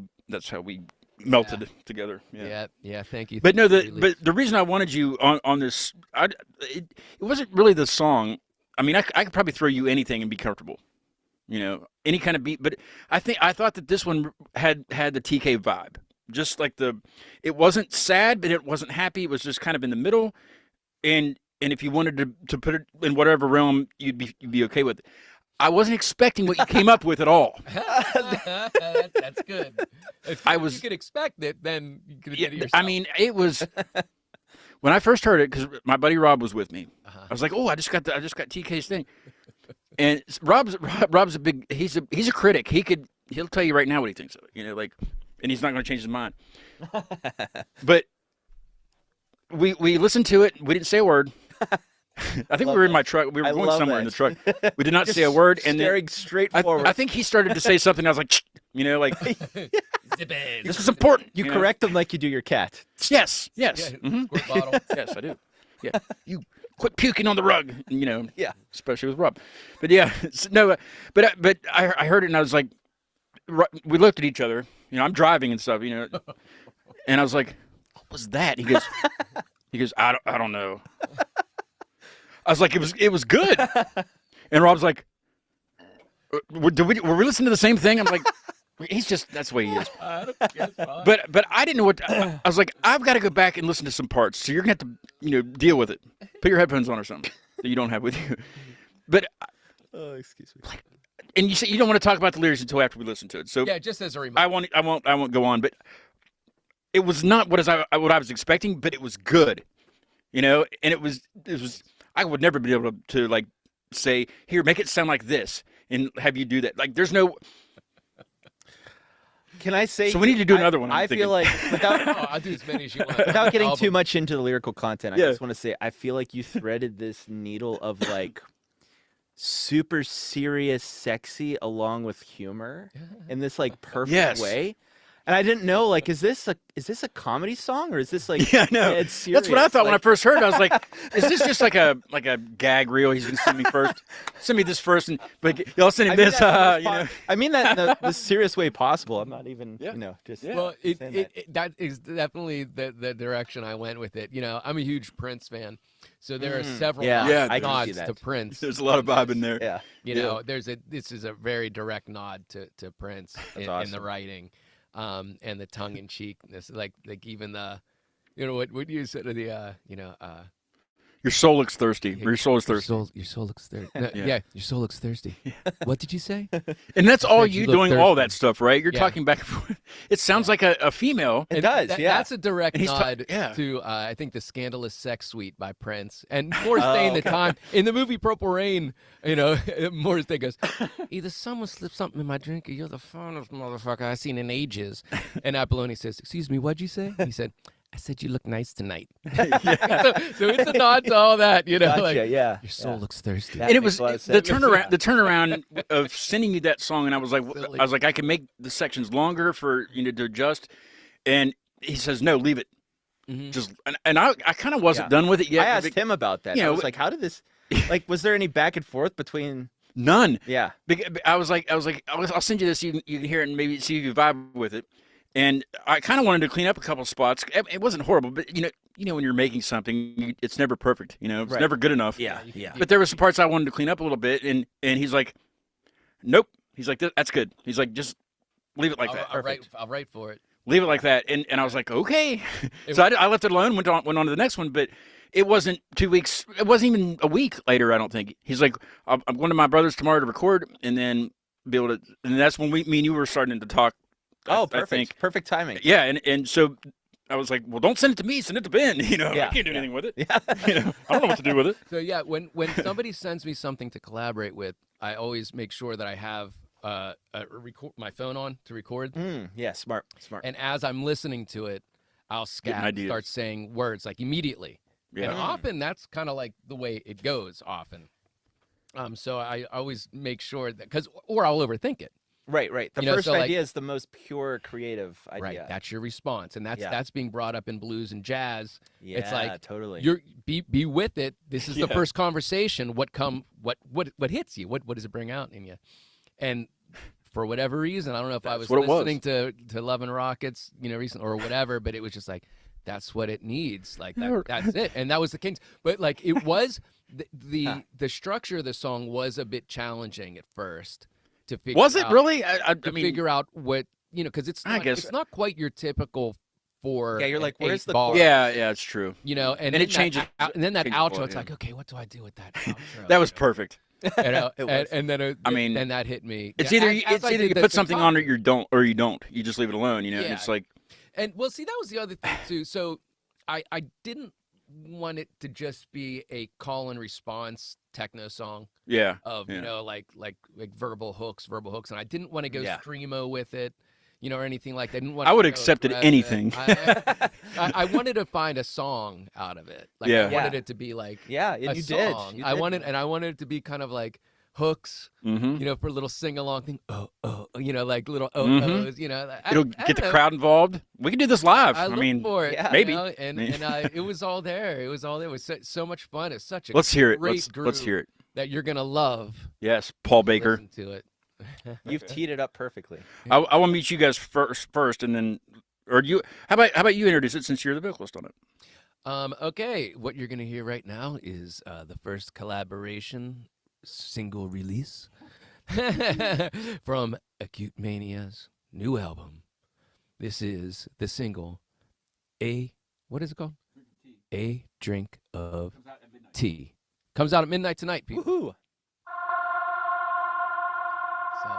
melted together. Yeah. Yeah. Thank you. But no, Thank you, but the reason I wanted you on this, it wasn't really the song. I mean, I could probably throw you anything and be comfortable, any kind of beat. But I thought that this one had the TK vibe, just like it wasn't sad, but it wasn't happy. It was just kind of in the middle, and if you wanted to put it in whatever realm, you'd be okay with it. I wasn't expecting what you came up with at all. That's good. If you could expect it, then you could get it yourself. I mean, it was when I first heard it because my buddy Rob was with me. Uh-huh. I was like, "Oh, I just got TK's thing," and Rob's a big. He's a critic. He'll tell you right now what he thinks of it. And he's not going to change his mind. But we listened to it. We didn't say a word. I think we were in my truck. We were going somewhere in the truck. We did not say a word. And staring straight then forward. I think he started to say something. I was like, Zip it. this was important. you correct them like you do your cat. Yes. Yeah, Mhm. squirt bottle. Yes, I do. Yeah. You quit puking on the rug, Yeah. especially with Rob. But yeah, no, but I heard it and I was like, we looked at each other, I'm driving and stuff, and I was like, what was that? He goes, I don't know. I was like, it was good. And Rob's like, were we listening to the same thing? I'm like, that's the way he is. But I didn't know what, I was like, I've got to go back and listen to some parts. So you're going to have to, deal with it. Put your headphones on or something that you don't have with you. But, Oh, excuse me. and you say you don't want to talk about the lyrics until after we listen to it. So Yeah, just as a reminder. I won't go on, but it was not what I was expecting, but it was good. you know, and it was I would never be able to like say, here, make it sound like this, and have you do that. Like, there's no. Can I say? So we need to do another one. I feel like without I'll do as many as you want. without getting too Album. much into the lyrical content, I Yeah. just want to say I feel like you threaded this needle of like super serious, sexy, along with humor in this like perfect Yes. way. And I didn't know, like, is this a comedy song or is this like Yeah, I know. dead serious? That's what I thought when I Like, first heard it. I was like, is this just like a gag reel? He's gonna send me first, send me this first, and but y'all send him this. that in the You most know. I mean that in the serious way possible. I'm not even, Yeah. you know, just Well, saying that. that is definitely the direction I went with it. You know, I'm a huge Prince fan, so there are several Yeah, Yeah, I can see nods that. to Prince. There's a lot of vibe in there. Yeah. You know, this is a very direct nod to Prince in the awesome. writing, and the tongue in cheekness, like even the, you know what you said to the Your soul looks thirsty. Your soul is thirsty. Your soul looks thirsty. No, Yeah. yeah, your soul looks thirsty. What did you say? And that's all Makes you you look doing all thirsty. that stuff, right? You're Yeah. talking back and forth. It sounds like a female. It does, yeah. That's a direct And he's nod yeah. to I think the Scandalous Sex Suite by Prince, and Morris Day in the time in the movie Purple Rain. You know, Morris Day goes, "Either someone slipped something in my drink, or you're the finest motherfucker I've seen in ages." And Apolloni says, "Excuse me, what'd you say?" He said, "I said you look nice tonight." so it's a nod to all that, you know. Gotcha, like, yeah. Your soul looks thirsty. That And it makes was a lot of the sense. turnaround. The turnaround of sending you that song, and I was like, Silly. I can make the sections longer for you know to adjust. And he says, no, leave it. Mhm. Just and I kind of wasn't Yeah. done with it yet. I asked him about that. you I know, was like, how did this, like, was there any back and forth between, None. yeah. I was like, I'll send you this. You can hear it and maybe see if you vibe with it. And I kind of wanted to clean up a couple spots. It wasn't horrible, but you know when you're making something, it's never perfect. You know, it's Right. never good enough. Yeah. But there were some parts I wanted to clean up a little bit, and he's like, nope. He's like, that's good. He's like, just leave it like that. I'll write for it. Leave it like that. And I was like, okay. It So I left it alone. Went on to the next one, but. It wasn't 2 weeks. It wasn't even a week later. I don't think. He's like, I'm going to my brother's tomorrow to record, and then be able to. And that's when me and you were starting to talk. Oh, I perfect. think. Perfect timing. Yeah, and so I was like, well, don't send it to me. Send it to Ben. You know, Yeah, I can't do yeah. anything with it. Yeah. You know, I don't know what to do with it. So yeah, when somebody sends me something to collaborate with, I always make sure that I have my phone on to record, Yeah, smart. and as I'm listening to it, I'll Getting ideas. start saying words like immediately. Yeah. And often that's kind of like the way it goes. Often, so I always make sure that or I'll overthink it. Right. The You know, first so, like- idea is the most pure creative idea. Right, that's your response, and Yeah. that's being brought up in blues and jazz. Yeah, it's like totally. you're be with it. This is the Yeah. first conversation. What hits you? What does it bring out in you? And for whatever reason, I don't know if I was That's what it was. listening to Love and Rockets, you know, recently or whatever, but it was just like that's what it needs. Like that's it, and that was the Kings. But like it was the structure of the song was a bit challenging at first to figure. Was it out, really? I to mean, figure out what you know because it's I not, guess- it's not quite your typical. Yeah, you're like, where's the bar? chord? yeah, it's true. You know, and And then it changes- and then that changes outro. a lot, It's yeah. like, okay, what do I do with that outro? That was You know? perfect. You know, It was. and then I mean, then that hit me. It's Yeah, either as I did you the put something top- on it, you don't. You just leave it alone. You know, and Yeah. it's like And well, see, that was the other thing too. So I didn't want it to just be a call and response techno song yeah, of yeah. you know like verbal hooks, and I didn't want to go Yeah. screamo with it. You know, or anything like that. I didn't want I to would go have accepted aggressive. anything. I wanted to find a song out of it. Like Yeah. I wanted Yeah. it to be like Yeah, and a you song. did. You I did. wanted it to be kind of like hooks, Mm-hmm. you know, for a little sing along thing. Oh, you know, like little Mhm. ohs, you know. It'll I get the don't know. crowd involved. We can do this live. I I looked mean, for it, yeah. you maybe. know, and it was all there. It was all there. It was so much fun. It's such a let's hear it. great Let's hear group it. that you're gonna love. Yes, Paul Baker. Listen to it. You've teed it up perfectly. I want to meet you guys first, and then, or you. How about you introduce it since you're the vocalist on it? Okay, what you're gonna hear right now is the first collaboration single release from Acute Mania's new album. This is the single, what is it called? A Drink of Tea. Comes out at midnight tonight, people. Woohoo! So.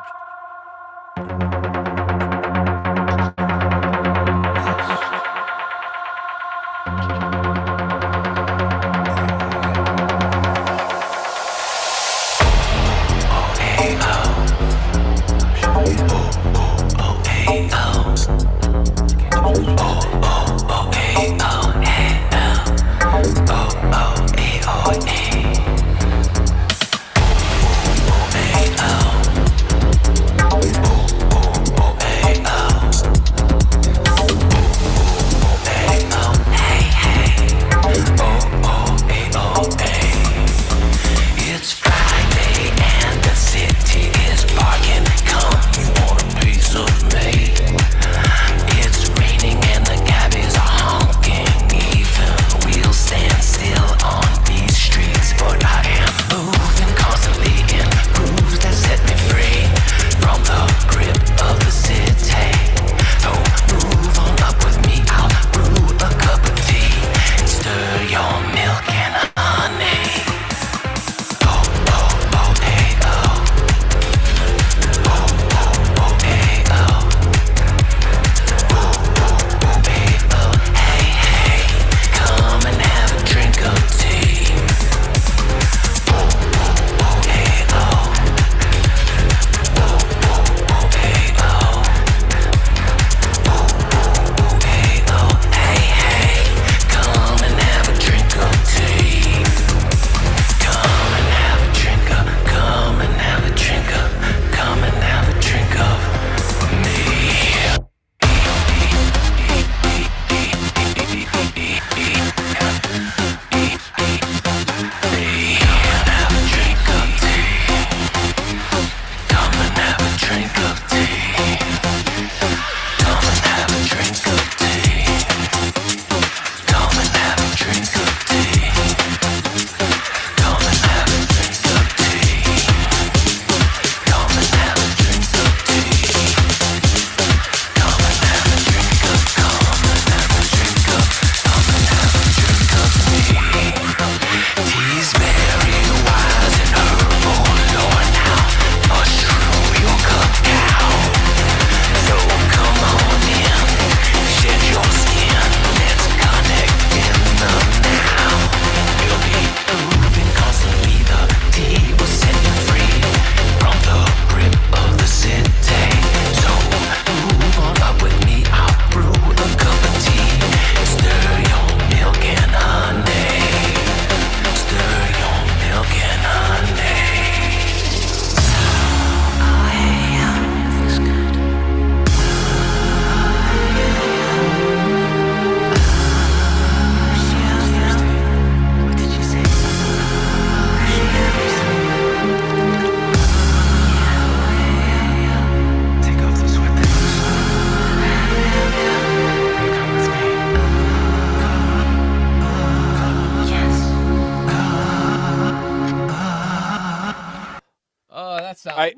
sound.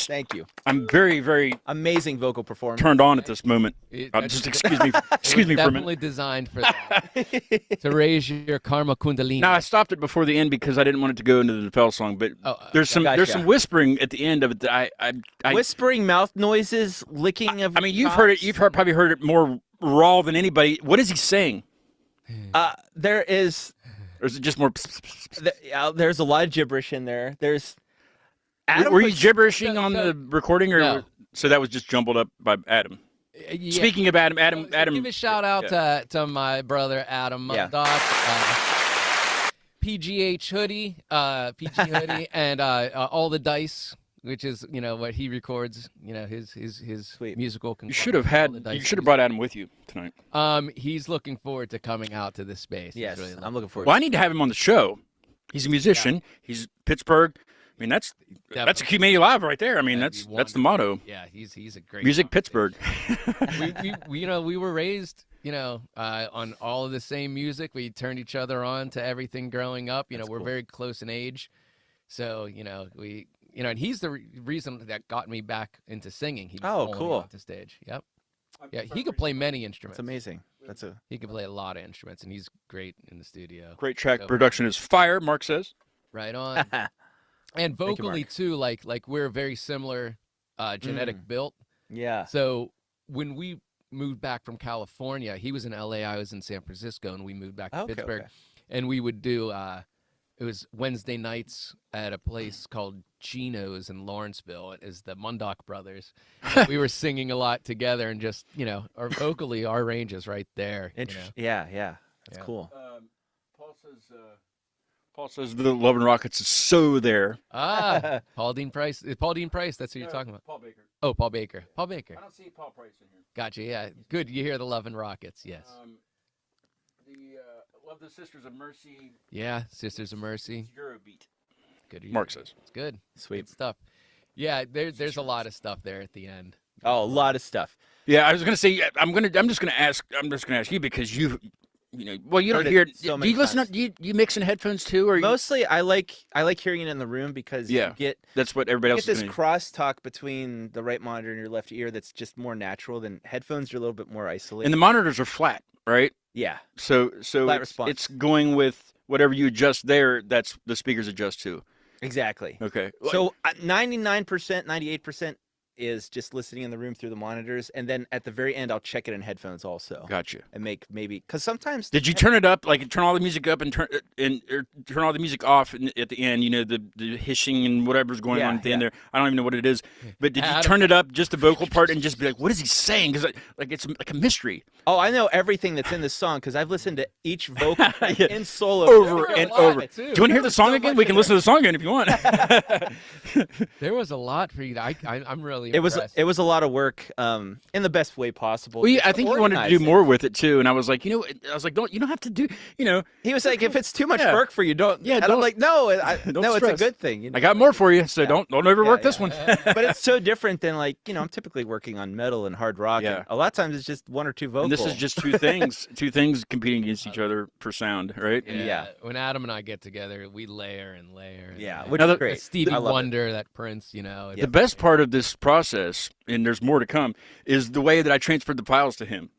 Thank you. I'm very, very Amazing vocal performance. turned on at this moment. Just excuse me for a minute. Definitely designed for that. To raise your karma kundalini. Now I stopped it before the end because I didn't want it to go into the Nephele song, but there's some whispering at the end of it that I whispering, mouth noises, licking of. I mean, you've heard it. You've probably heard it more raw than anybody. What is he saying? There is. Or is it just more? There's a lot of gibberish in there. There's. Adam were you gibberishing on the recording, or no. So that was just jumbled up by Adam? Yeah. Speaking of Adam, Give a shout out to my brother Adam Mundok, PGH hoodie, PG hoodie, and all the dice, which is what he records. His Sweet. musical. You should have brought Adam with you tonight. He's looking forward to coming out to this space. Yes, really I'm looking forward. Well, I need to have him on the show. He's a musician. Yeah. He's Pittsburgh. I mean, that's Acute Mania Live right there. I mean, that's the motto. Yeah, he's a great music Pittsburgh. we were raised, on all of the same music. We turned each other on to everything growing up. We're cool. Very close in age, so and he's the reason that got me back into singing. He was cool. Off the stage. Yep. Yeah, he could play many instruments. That's amazing. He can play a lot of instruments, and he's great in the studio. Great track production is fire. Mark says. Right on. And vocally too, like we're very similar genetic build. Yeah. So when we moved back from California, he was in LA, I was in San Francisco, and we moved back to Pittsburgh. And we would do it was Wednesday nights at a place called Gino's in Lawrenceville. It is the Mundok brothers. We were singing a lot together, and just our range is right there. Yeah. That's cool. Paul says the Love and Rockets is so there. Paul Dean Price. Paul Dean Price. That's who you're talking about. Paul Baker. Oh, Paul Baker. Paul Baker. I don't see Paul Price in here. Gotcha. Yeah. Good. You hear the Love and Rockets. Yes. Love the Sisters of Mercy. Yeah, Sisters of Mercy. It's Eurobeat. Good. Mark says. It's good. Sweet good stuff. Yeah, there's a lot of stuff there at the end. Oh, a lot of stuff. Yeah, I was gonna say I'm just gonna ask you because you don't hear it. So do you listen? Do you mix in headphones too, or mostly I like hearing it in the room because you get that's what everybody else get is this crosstalk between the right monitor and your left ear that's just more natural than headphones are a little bit more isolated. And the monitors are flat, right? Yeah. So flat response. It's going with whatever you adjust there. That's the speakers adjust to. Exactly. Okay. So 99%, 98% is just listening in the room through the monitors, and then at the very end I'll check it in headphones also. Gotcha. And make maybe because sometimes did you turn it up, like turn all the music up and turn all the music off at the end? The hissing and whatever's going on at the end there. I don't even know what it is, but did you turn it up just the vocal part and just be like, what is he saying? Because it's like a mystery. Oh, I know everything that's in this song because I've listened to each vocal in solo over and over. Do you want to hear the song again? We can listen to the song again if you want. There was a lot for you. I'm really. It was a lot of work, in the best way possible. Well, I think you wanted to do more with it too, and I was like, you don't have to do, He was like, if it's too much work for you, don't. Yeah, I'm like, no, it's a good thing. I got more for you, so don't overwork this one. But it's so different than I'm typically working on metal and hard rock. Yeah. And a lot of times it's just one or two vocals. And this is just two things competing against each other for sound, right? Yeah. When Adam and I get together, we layer and layer. Yeah, which is great. Stevie Wonder, that Prince, The best part of this process, and there's more to come, is the way that I transferred the files to him.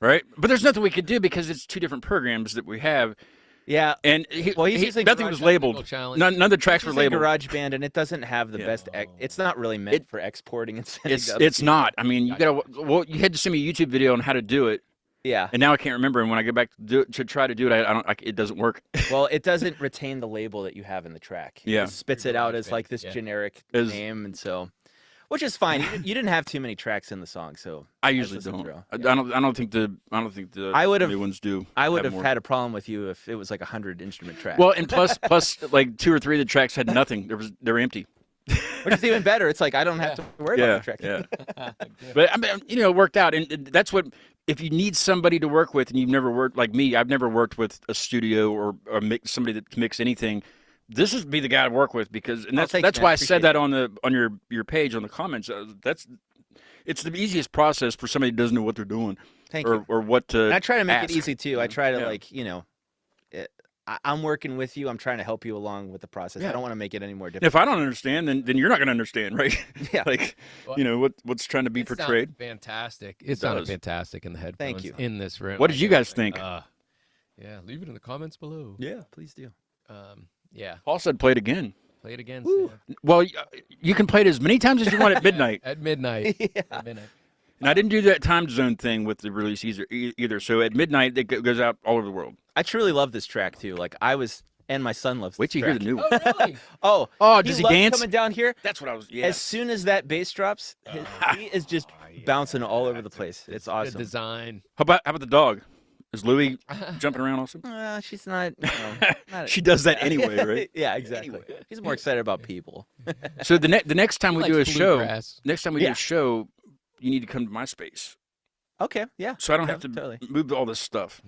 Right? But there's nothing we could do because it's two different programs that we have. Yeah. And nothing was labeled. None of the tracks were labeled. GarageBand, and it doesn't have the best. It's not really meant for exporting and sending. It's not. I mean, you had to send me a YouTube video on how to do it. Yeah. And now I can't remember. And when I go back to try to do it, it doesn't work. Well, it doesn't retain the label that you have in the track. Yeah. It spits it out as like this generic name, and so. Which is fine. You didn't have too many tracks in the song, so I usually don't. I don't think the new ones do. I would have had a problem with you if it was like 100 instrument tracks. Well, and plus like 2 or 3 of the tracks had nothing. They're empty. Which is even better. It's like I don't have to worry about the tracks. Yeah. But I mean, it worked out, and that's what. If you need somebody to work with, and you've never worked like me, I've never worked with a studio or somebody to mix anything. This is be the guy to work with because, and that's why I said that on your page on the comments. It's the easiest process for somebody who doesn't know what they're doing. Thank you. Or what to. And I try to make ask. it easy too. I try to I'm working with you. I'm trying to help you along with the process. Yeah. I don't want to make it any more If difficult. I don't understand, then you're not going to understand, right? Yeah. Like, Well, you know, what's trying to be It sounded portrayed. fantastic. It sounded does. fantastic in the headphones. you. In this room. What did you guys think? Yeah, leave it in the comments below. Yeah, please do. Yeah, Paul said play it again. play it again. Woo. Sam. Well, you can play it as many times as you want at midnight. At midnight. Yeah. At midnight. And I didn't do that time zone thing with the release either. So at midnight, it goes out all over the world. I truly love this track too. Like and my son loves. Wait this till you hear track. the new one. Oh, really? Oh, Does he loves dance? coming down here? That's what I was. Yeah. As soon as that bass drops, he is just bouncing all over the place. It's Good awesome. design. How about the dog? Is Louie jumping around also? She's not. Not She does that anyway, right? Yeah, exactly. She's more excited about people. So the next time we He do a likes show, bluegrass. next time we do Yeah. a show, you need to come to my space, Okay, yeah. so I don't Yeah, have to totally. move all this stuff.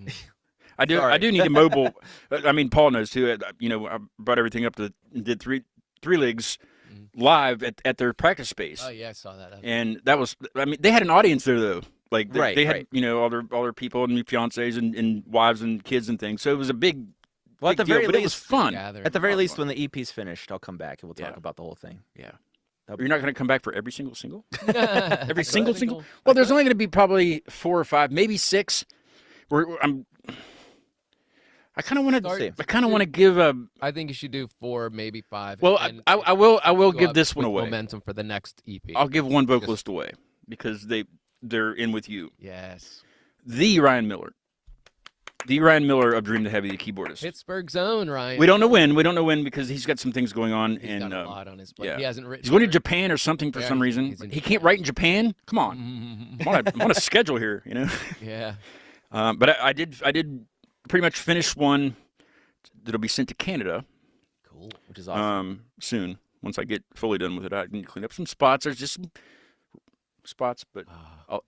I do. I Sorry. do need a mobile. I mean, Paul knows too. You know, I brought everything up to did three leagues live at their practice space, Oh yeah, I saw that. and that was. I mean, they had an audience there though. Like they, Right, they had, right. you know, all their people and fiancés and wives and kids and things. So it was a big, Well, at big the very deal, but it was least, fun. Gathering. at the very Lot of least, fun. when the EP's finished, I'll come back and we'll talk Yeah. about the whole thing. Yeah. That'll You're be not going to come back for every single? Every single? Well, there's only going to be probably 4 or 5, maybe 6. I kind of want Start- to. I kind of want to give a. I think you should do 4, maybe 5. Well, and I will. I will go give up this one with away. Momentum for the next EP. I'll give one vocalist away because they're in with you. Yes. The Ryan Miller of Dream to Heavy, the keyboardist. Pittsburgh's own Ryan. We don't know when. We don't know when because he's got some things going on, He's and got a lot on his plate. yeah. He hasn't written. he's going to for- Japan or something for Yeah, some reason. he's in He can't Japan. write in Japan. Come on, I'm on a schedule here, you know. Yeah. But I did pretty much finish one that'll be sent to Canada Cool. which is awesome. soon. Once I get fully done with it, I can clean up some spots. There's just some spots, but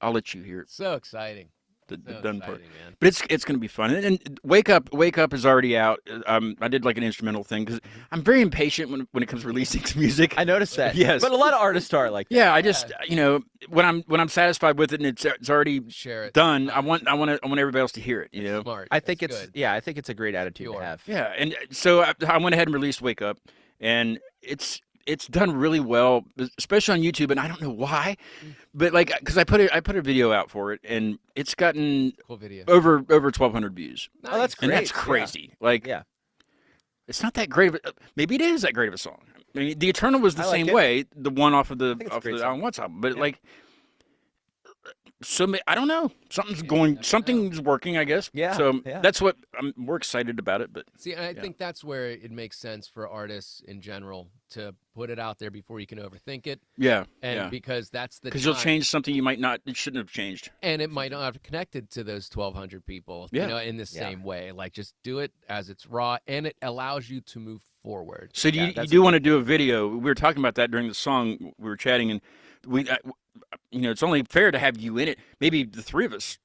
I'll let you hear So exciting. the So done part. exciting, man. But it's going to be fun. And Wake Up is already out. I did like an instrumental thing because I'm very impatient when it comes to releasing music. I noticed that. Yes. But a lot of artists are like, Yeah, I just you know when I'm satisfied with it and it's already Share it. done. I want everybody else to hear it. You know. Smart. I think That's it's good. yeah, I think it's a great attitude Pure. to have. Yeah, and so I went ahead and released Wake Up, and it's done really well, especially on YouTube. And I don't know why, but like because I put a video out for it, and it's gotten Cool video. over 1,200 views, Oh, that's and great. that's crazy. Like, Yeah. it's not that great of a, maybe it is that great of a song. I mean, The Eternal was the I like same it. way, the one off of the think it's a great Alan song. Watts album, but Yeah. like. So I don't know. Something's working, I guess. Yeah, So yeah. that's what we're excited about it. But See, and I Yeah. think that's where it makes sense for artists in general to put it out there before you can overthink it, yeah, and yeah. because that's the Because you'll time- change something you might not. It shouldn't have changed. and it might not have connected to those 1,200 people, Yeah. you know, in the Yeah. same way. Like, just do it as it's raw, and it allows you to move forward. So Yeah, you that's do want to do a video? We were talking about that during the song. We were chatting, and it's only fair to have you in it. Maybe the three of us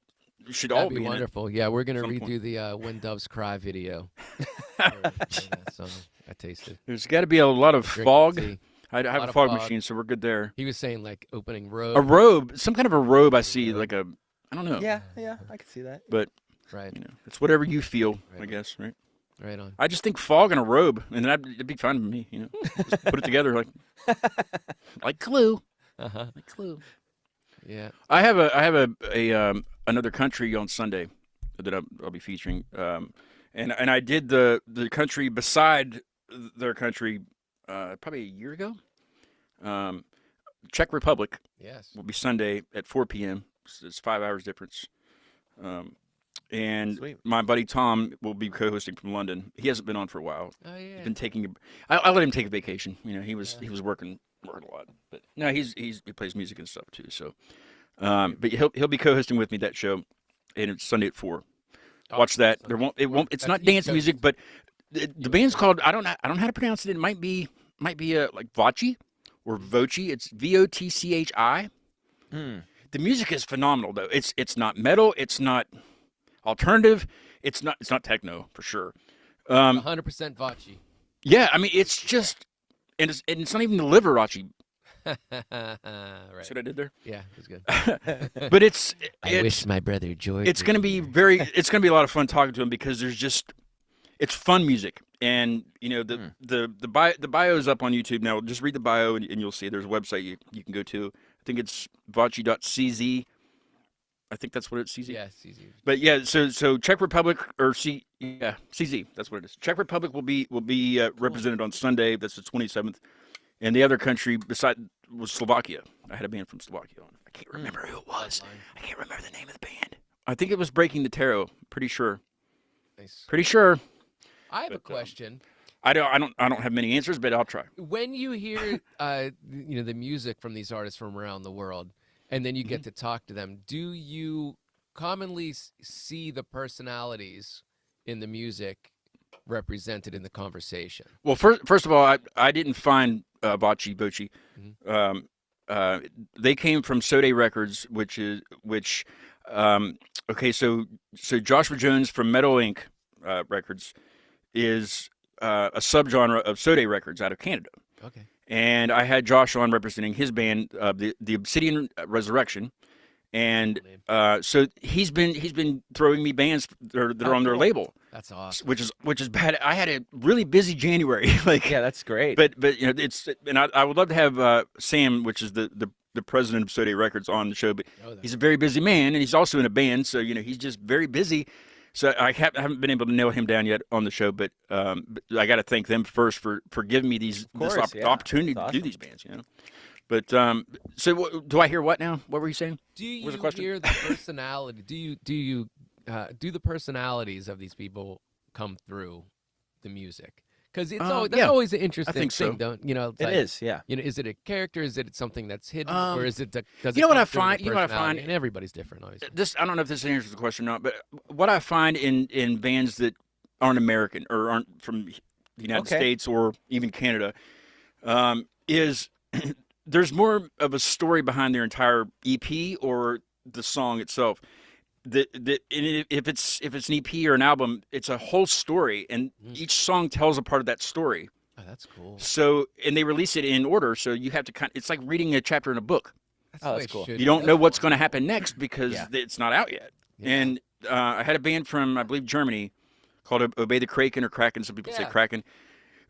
should all That'd be be in it. wonderful. Yeah, we're gonna some redo point. the "When Doves Cry" video. for that song. I tasted. There's got to be a lot of Drink fog. tea. I have lot a of fog fog. machine, so we're good there. He was saying like opening A road. robe, some kind of a robe. I see, like I don't know. Yeah, I can see that. But Right, it's whatever you feel, I Right. guess, right? right on. I just think fog and a robe, and it'd be fine with me. Just put it together like Clue, Uh-huh. like Clue. Yeah. I have a another country on Sunday that I'll be featuring, and I did the country beside their country probably a year ago. Czech Republic Yes. will be Sunday at 4 p.m. It's 5 hours difference. And Sweet. my buddy Tom will be co-hosting from London. He hasn't been on for a while. Oh yeah. He's been taking. I let him take a vacation. He was working a lot, but no, he plays music and stuff too. So, but he'll be co-hosting with me that show, and it's Sunday at 4. Watch that. There won't. It won't. It's That's not East dance Coast. music, but the band's called. I don't know how to pronounce it. It might be like Voci or Voci. It's VOTCHI. The music is phenomenal though. It's not metal. It's not alternative. It's not techno for sure. 100% Vachi. Yeah, I mean it's just and it's not even the Liberace. Right. See what I did there? Yeah, it was good. But I wish my brother George. it's going to be a lot of fun talking to him because there's just it's fun music, and you know the bio is up on YouTube now. Just read the bio, and you'll see there's a website you can go to. I think it's voci.cz. I think that's what it's CZ. Yeah, CZ. But yeah, so Czech Republic or CZ. That's what it is. Czech Republic will be represented on Sunday. That's the 27th, and the other country beside was Slovakia. I had a band from Slovakia on. I can't remember who it was. I can't remember the name of the band. I think it was Breaking the Tarot. Pretty sure. Nice. Pretty sure. I have a question. I don't have many answers, but I'll try. When you hear the music from these artists from around the world, and then you get to talk to them, do you commonly see the personalities in the music represented in the conversation? Well, first of all, I didn't find Bochi. They came from Sode Records, okay, so Joshua Jones from Metal Inc. Records is a subgenre of Sode Records out of Canada. Okay. And I had Josh on representing his band, the Obsidian Resurrection, and so he's been throwing me bands that are on their label. That's awesome. Which is bad. I had a really busy January. Yeah, that's great. But you know and I would love to have Sam, which is the president of Sode Records, on the show. But he's a very busy man, and he's also in a band, so he's just very busy. So I haven't been able to nail him down yet on the show, but I got to thank them first for giving me this opportunity to do these bands, But so do I hear what now? What were you saying? Do you the question? hear the personality? Do the personalities of these people come through the music? Because that's always an interesting thing, don't you know? It is, yeah. Is it a character? Is it something that's hidden, or is it? Does what I find? find? And everybody's different, obviously. I don't know if this answers the question or not, but what I find in bands that aren't American or aren't from the United States or even Canada is there's more of a story behind their entire EP or the song itself. If it's an EP or an album, it's a whole story, and each song tells a part of that story. Oh, that's cool. So, and they release it in order, so you have to it's like reading a chapter in a book. That's cool. You don't know what's going to happen next because it's not out yet. Yeah. And I had a band from, I believe, Germany called Obey the Kraken or Kraken. Some people say Kraken.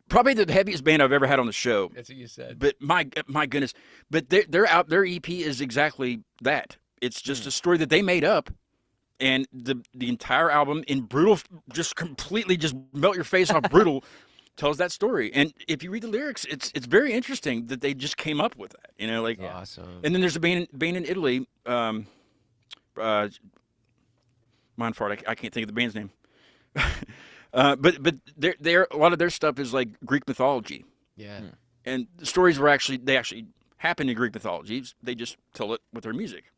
Probably the heaviest band I've ever had on the show. That's what you said. But my goodness. But their EP is exactly that. It's just a story that they made up. And the entire album in brutal, just completely just melt your face off brutal, tells that story. And if you read the lyrics, it's very interesting that they just came up with that. Awesome. And then there's a band in Italy, mind fart, I can't think of the band's name. But a lot of their stuff is like Greek mythology. Yeah. And the stories they actually happen in Greek mythology. They just tell it with their music.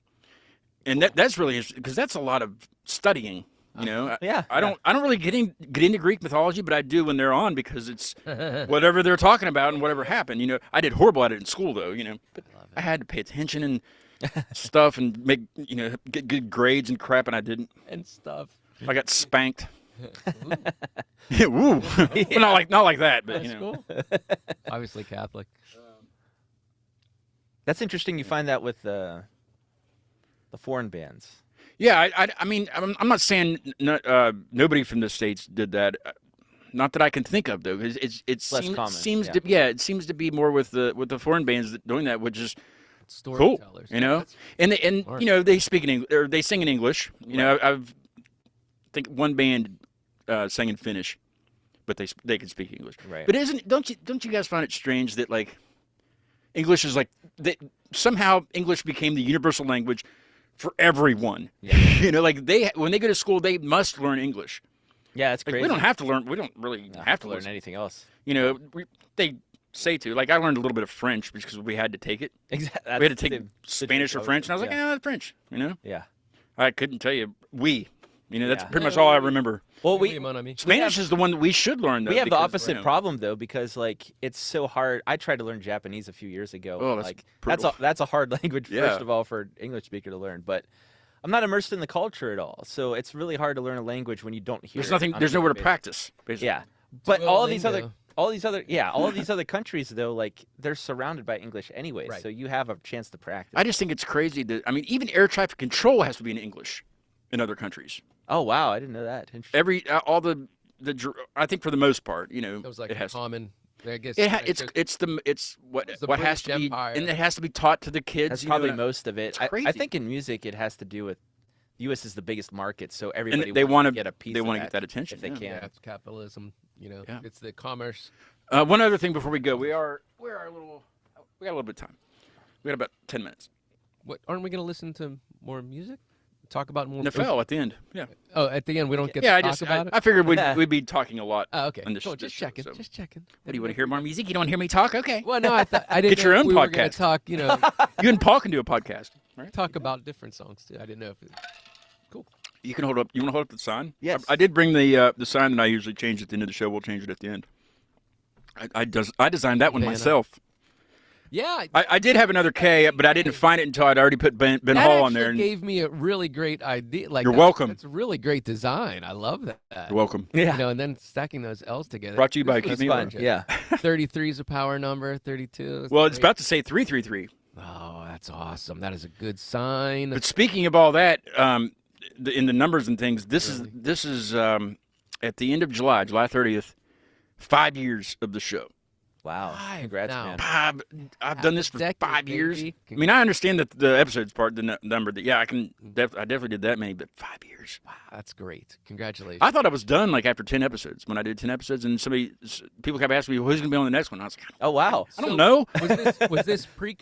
And that's really interesting because that's a lot of studying, I don't really get into Greek mythology, but I do when they're on because it's whatever they're talking about and whatever happened. I did horrible at it in school though, but I had to pay attention and stuff and make get good grades and crap, and I didn't. And stuff. I got spanked. Woo. Well, not like that, but That's cool. Obviously Catholic. That's interesting. You find that with the foreign bands. Yeah, I mean, I'm not saying nobody from the States did that. Not that I can think of, though. It seems to be more with the foreign bands doing that, which is cool. And they speak in English, or they sing in English. I think one band sang in Finnish, but they can speak English. Right. But don't you guys find it strange that like English is like somehow English became the universal language for everyone. Yeah. When they go to school, they must learn English. Yeah, that's crazy. We don't have to learn. We don't really have to learn anything else. They say to. Like I learned a little bit of French because we had to take it. Exactly. We had to take Spanish or French, and I was like, French. Yeah. I couldn't tell you. That's pretty much all I remember. Well, Spanish is the one that we should learn. Though, we have the opposite problem though, because it's so hard. I tried to learn Japanese a few years ago. Oh, that's a hard language first of all for an English speaker to learn. But I'm not immersed in the culture at all, so it's really hard to learn a language when you don't hear. There's nowhere to practice. Basically. Yeah, but all of these other countries though, they're surrounded by English anyway, so you have a chance to practice. I just think it's crazy that even air traffic control has to be in English in other countries. Oh wow, I didn't know that. All the I think for the most part, That was like it has common. I guess it's what the what has British to be, Empire. and it has to be taught to the kids. That's you know, probably and most of it. it's I crazy. think in music it has to do with the U.S. is the biggest market, so everybody and they want want to get a piece. They of want to get that attention if they can. Yeah, it's capitalism. Yeah. It's the commerce. One other thing before we go, we got a little bit of time. We got about 10 minutes. What aren't we going to listen to more music? Talk about more. Nephele at the end. Yeah. Oh, at the end we don't get Yeah, to talk about it. I figured we'd be talking a lot. Oh, okay. on this, Cool. this Just show, checking. so. Just checking. What do you want to hear more music? You don't want to hear me talk? Okay. Well, no, I thought I didn't. Get your know own if we were gonna podcast. talk. You and Paul can do a podcast. Right? talk about different songs too. I didn't know if. Cool. You can hold up. You want to hold up the sign? Yes. I did bring the sign that I usually change at the end of the show. We'll change it at the end. I designed that one Vanna. myself. Yeah. I did have another K, but I didn't find it until I'd already put Ben that Hall on there. actually And gave me a really great idea. Like You're welcome. It's a really great design. I love that. you're welcome. Yeah. And then stacking those L's together. Brought to you by This Acute was Mania. fun. Yeah. 33 is a power number. 32. is Well, it's great. about to say 333. Oh, that's awesome. That is a good sign. But speaking of all that, in the numbers and things, this is at the end of July 30th, 5 years of the show. Wow. Five Congrats, now. man. I've done this for decade, 5 years. baby. I mean, I understand that the episodes part, the number that I definitely did that many, but 5 years. Wow, that's great. Congratulations. I thought I was done like after 10 episodes. When I did 10 episodes, and people kept asking me, "Who's going to be on the next one?" I was like, Oh wow. I don't know. Was this pre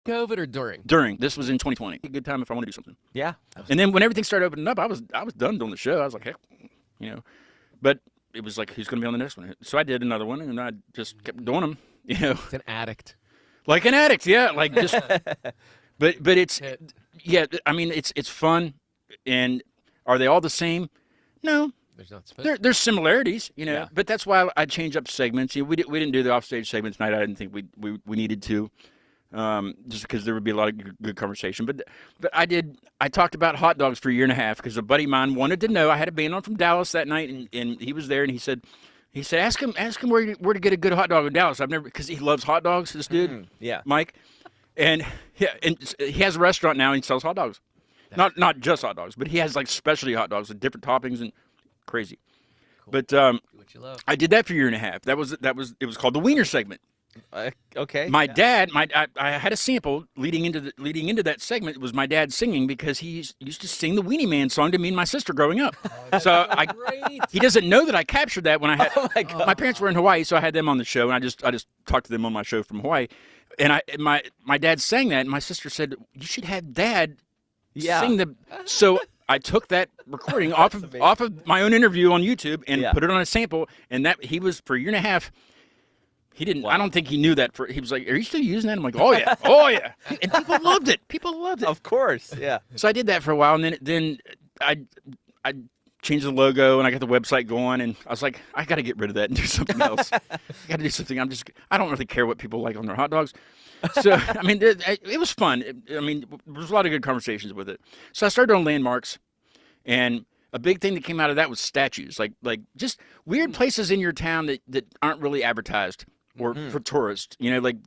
COVID or during? This was in 2020. A good time if I want to do something. Yeah. And then when everything started opening up, I was done doing the show. I was like, heck, But it was like, who's going to be on the next one? So I did another one, and I just kept doing them. It's an addict. Like an addict, yeah. Like just, but it's, Hit. yeah. I mean, it's fun, and are they all the same? No, There's not supposed there's similarities, Yeah. But that's why I changed up segments. We didn't do the offstage segments tonight. I didn't think we needed to. Just because there would be a lot of good conversation. But I talked about hot dogs for a year and a half because a buddy of mine wanted to know. I had a band on from Dallas that night, and he was there, and he said, ask him where to get a good hot dog in Dallas. I've never, because he loves hot dogs, this dude, Yeah. Mike. And he has a restaurant now, and he sells hot dogs. Not just hot dogs, but he has like specialty hot dogs with different toppings and crazy. Cool. But Do what you love. I did that for a year and a half. It was called the Wiener segment. Okay. My dad, I had a sample leading into that segment. It was my dad singing because he used to sing the Weenie Man song to me and my sister growing up. So Great. he doesn't know that I captured that when I had Oh my God. my parents were in Hawaii, so I had them on the show, and I just talked to them on my show from Hawaii, and my dad sang that, and my sister said, you should have Dad Yeah. sing the. So I took that recording off of my own interview on YouTube and Yeah. put it on a sample, and that he was for a year and a half. He didn't. Wow. I don't think he knew that. He was like, "Are you still using that?" I'm like, "Oh yeah, oh yeah," and people loved it. People loved it. Of course. Yeah. So I did that for a while, and then I changed the logo, and I got the website going, and I was like, I got to get rid of that and do something else. I got to do something. I don't really care what people like on their hot dogs. So I mean, it was fun. I mean, there was a lot of good conversations with it. So I started on landmarks, and a big thing that came out of that was statues, like just weird places in your town that aren't really advertised. Or for tourists, like